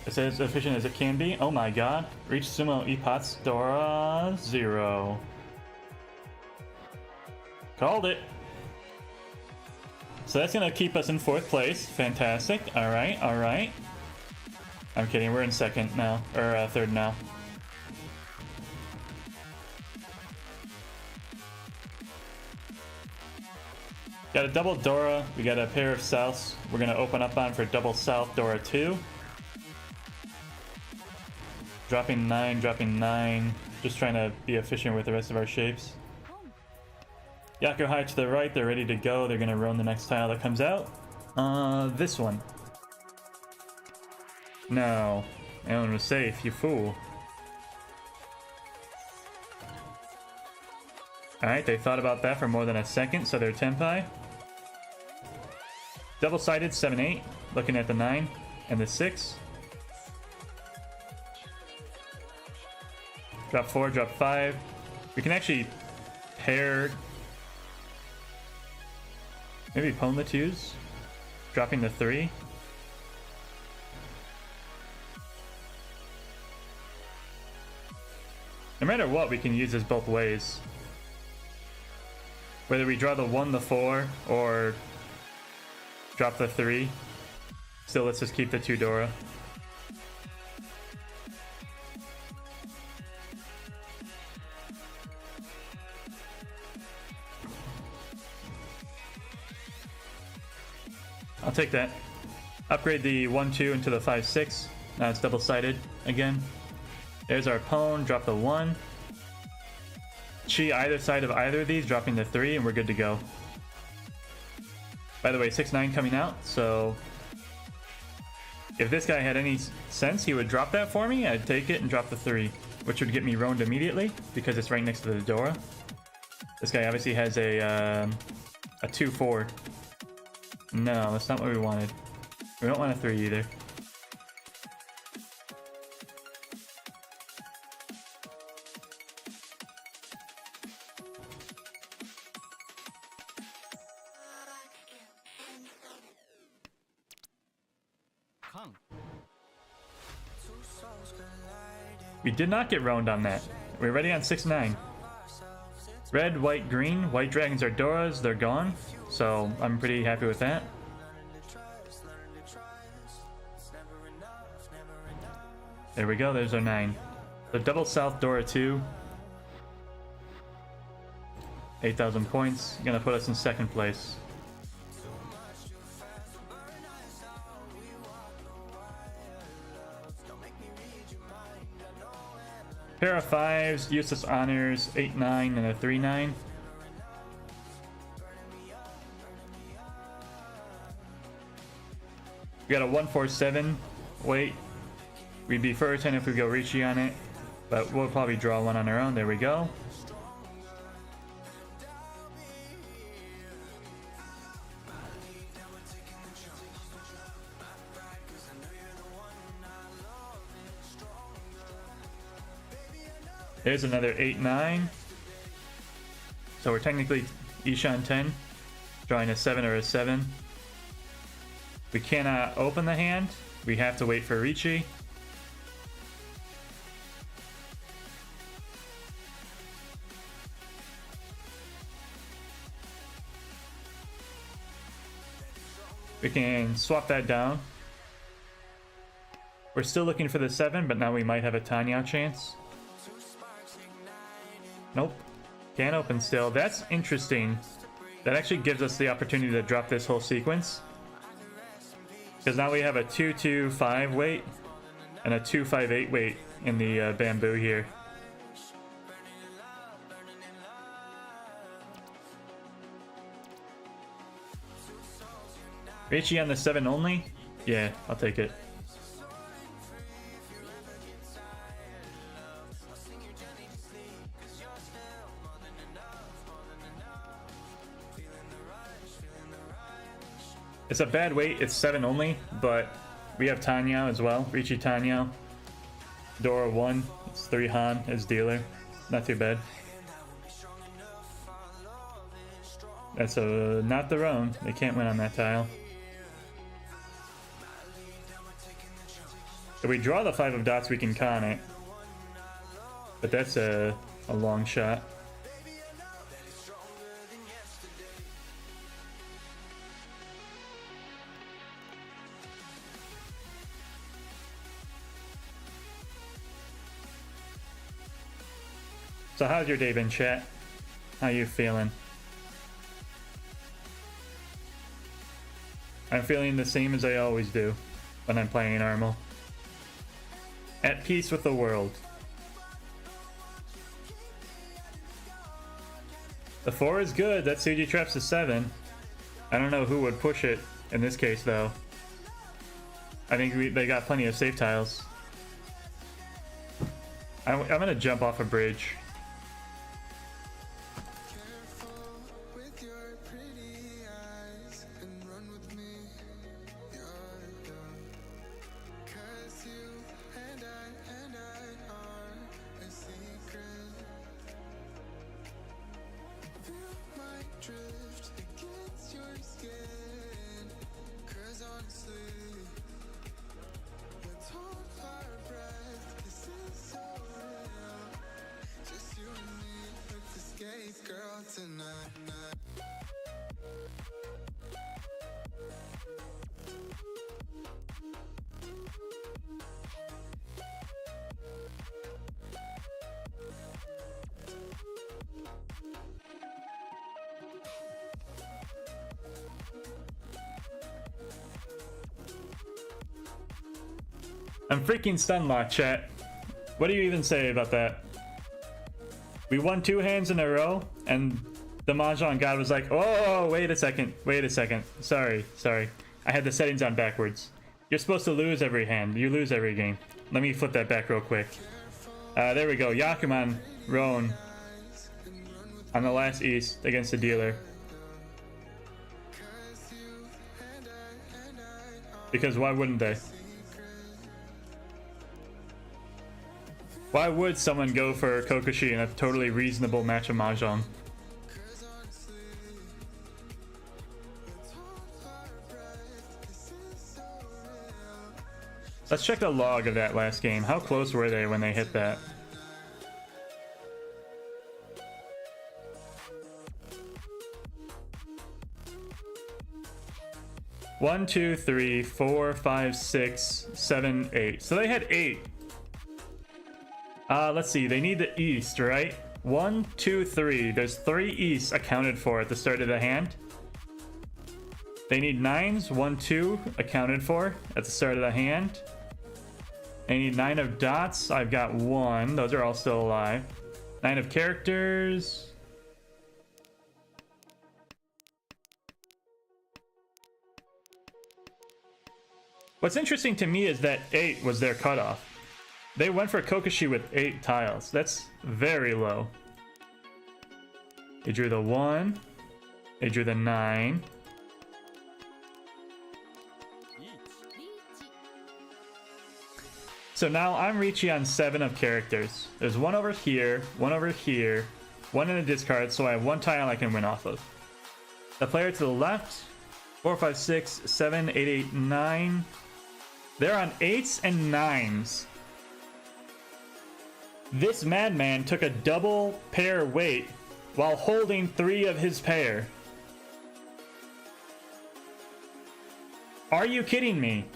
It's as efficient as it can be. Oh my god. Riichi Sumo Epots Dora 0. Called it. So that's gonna keep us in 4th place. Fantastic. Alright, alright. I'm kidding, we're in 2nd now, or 3rd now. Got a double Dora, we got a pair of Souths. We're gonna open up on for double South Dora 2. Dropping 9, just trying to be efficient with the rest of our shapes. Yakuhai to the right, they're ready to go. They're gonna roam the next tile that comes out. This one. No, Ellen was safe, you fool. Alright, they thought about that for more than a second, so they're Tenpai. Double-sided, 7-8, looking at the 9 and the 6. Drop 4, drop 5. We can actually pair... maybe pwn the 2s, dropping the 3. No matter what, we can use this both ways. Whether we draw the 1, the 4, or drop the 3. Still, let's just keep the 2 Dora. I'll take that. Upgrade the 1-2 into the 5-6. Now it's double-sided again. There's our pwn, drop the 1. Chi either side of either of these, dropping the 3, and we're good to go. By the way, 6-9 coming out, so... if this guy had any sense, he would drop that for me. I'd take it and drop the 3, which would get me roamed immediately, because it's right next to the Dora. This guy obviously has a 2-4. No, that's not what we wanted. We don't want a 3 either. We did not get roamed on that. We're ready on 6-9. Red, white, green. White dragons are Doras. They're gone. So I'm pretty happy with that. There we go, there's our 9. The double south door 2. 8,000 points, gonna put us in 2nd place. Pair of 5s, useless honors, 8-9 and a 3-9. We got a 1-4-7 weight. We'd be first hand if we go Riichi on it, but we'll probably draw one on our own. There we go. There's another 8-9. So we're technically Ishan 10, drawing a 7 or a 7. We cannot open the hand. We have to wait for Riichi. We can swap that down. We're still looking for the 7, but now we might have a Tanya chance. Nope. Can't open still. That's interesting. That actually gives us the opportunity to drop this whole sequence. Because now we have a 2-2-5 weight and a 2-5-8 weight in the bamboo here. Riichi on the 7 only? Yeah, I'll take it. It's a bad weight, it's 7 only, but we have Tanya as well. Riichi Tanya. Dora 1, it's 3 Han as dealer. Not too bad. That's a not their own. They can't win on that tile. If we draw the 5 of dots, we can con it. But that's a long shot. So how's your day been, chat? How you feeling? I'm feeling the same as I always do when I'm playing ARML. At peace with the world. The 4 is good. That CG traps a 7. I don't know who would push it in this case, though. I think they got plenty of safe tiles. I'm gonna jump off a bridge. I'm freaking stun locked, chat. What do you even say about that? We won 2 hands in a row, and the Mahjong god was like, oh, wait a second. Sorry. I had the settings on backwards. You're supposed to lose every hand. You lose every game. Let me flip that back real quick. There we go. Yakuman, Roan, on the last East against the dealer. Because why wouldn't they? Why would someone go for Kokoshi in a totally reasonable match of Mahjong? Let's check the log of that last game. How close were they when they hit that? 1, 2, 3, 4, 5, 6, 7, 8. So they had 8. Let's see. They need the east, right? 1, 2, 3. There's 3 east accounted for at the start of the hand. They need 9s. 1, 2 accounted for at the start of the hand. They need 9 of dots. I've got 1. Those are all still alive. 9 of characters. What's interesting to me is that 8 was their cutoff. They went for Kokoshi with 8 tiles. That's very low. They drew the 1. They drew the 9. So now I'm Riichi on 7 of characters. There's 1 over here, 1 over here, 1 in the discard, so I have 1 tile I can win off of. The player to the left, 4, 5, 6, 7, 8, 8, 9. They're on 8s and 9s. This madman took a double pair weight while holding 3 of his pair. Are you kidding me?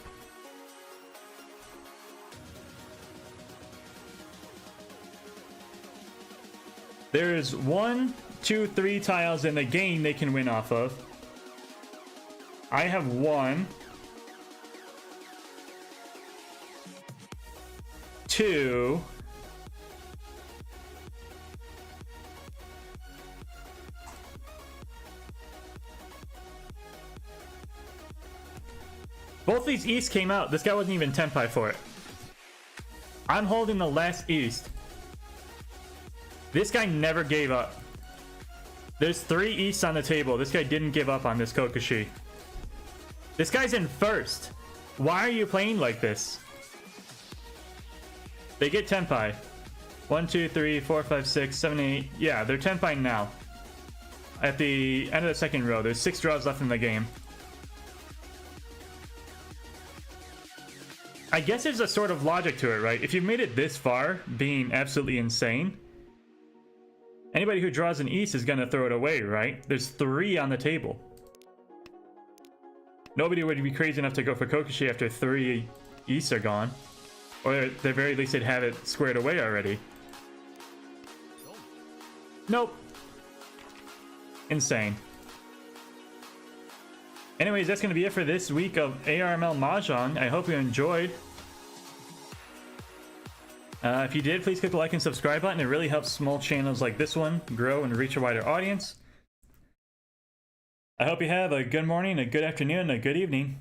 There's 1, 2, 3 tiles in the game they can win off of. I have 1. 2. Both these East came out. This guy wasn't even Tenpai for it. I'm holding the last East. This guy never gave up. There's 3 Easts on the table. This guy didn't give up on this Kokoshi. This guy's in first. Why are you playing like this? They get Tenpai. 1, 2, 3, 4, 5, 6, 7, 8. Yeah, they're Tenpai now. At the end of the second row, there's 6 draws left in the game. I guess there's a sort of logic to it, right? If you've made it this far, being absolutely insane, anybody who draws an East is going to throw it away, right? There's 3 on the table. Nobody would be crazy enough to go for Kokoshi after 3 Easts are gone. Or at the very least, they'd have it squared away already. Nope. Insane. Anyways, that's going to be it for this week of ARML Mahjong. I hope you enjoyed. If you did, please click the like and subscribe button. It really helps small channels like this one grow and reach a wider audience. I hope you have a good morning, a good afternoon, and a good evening.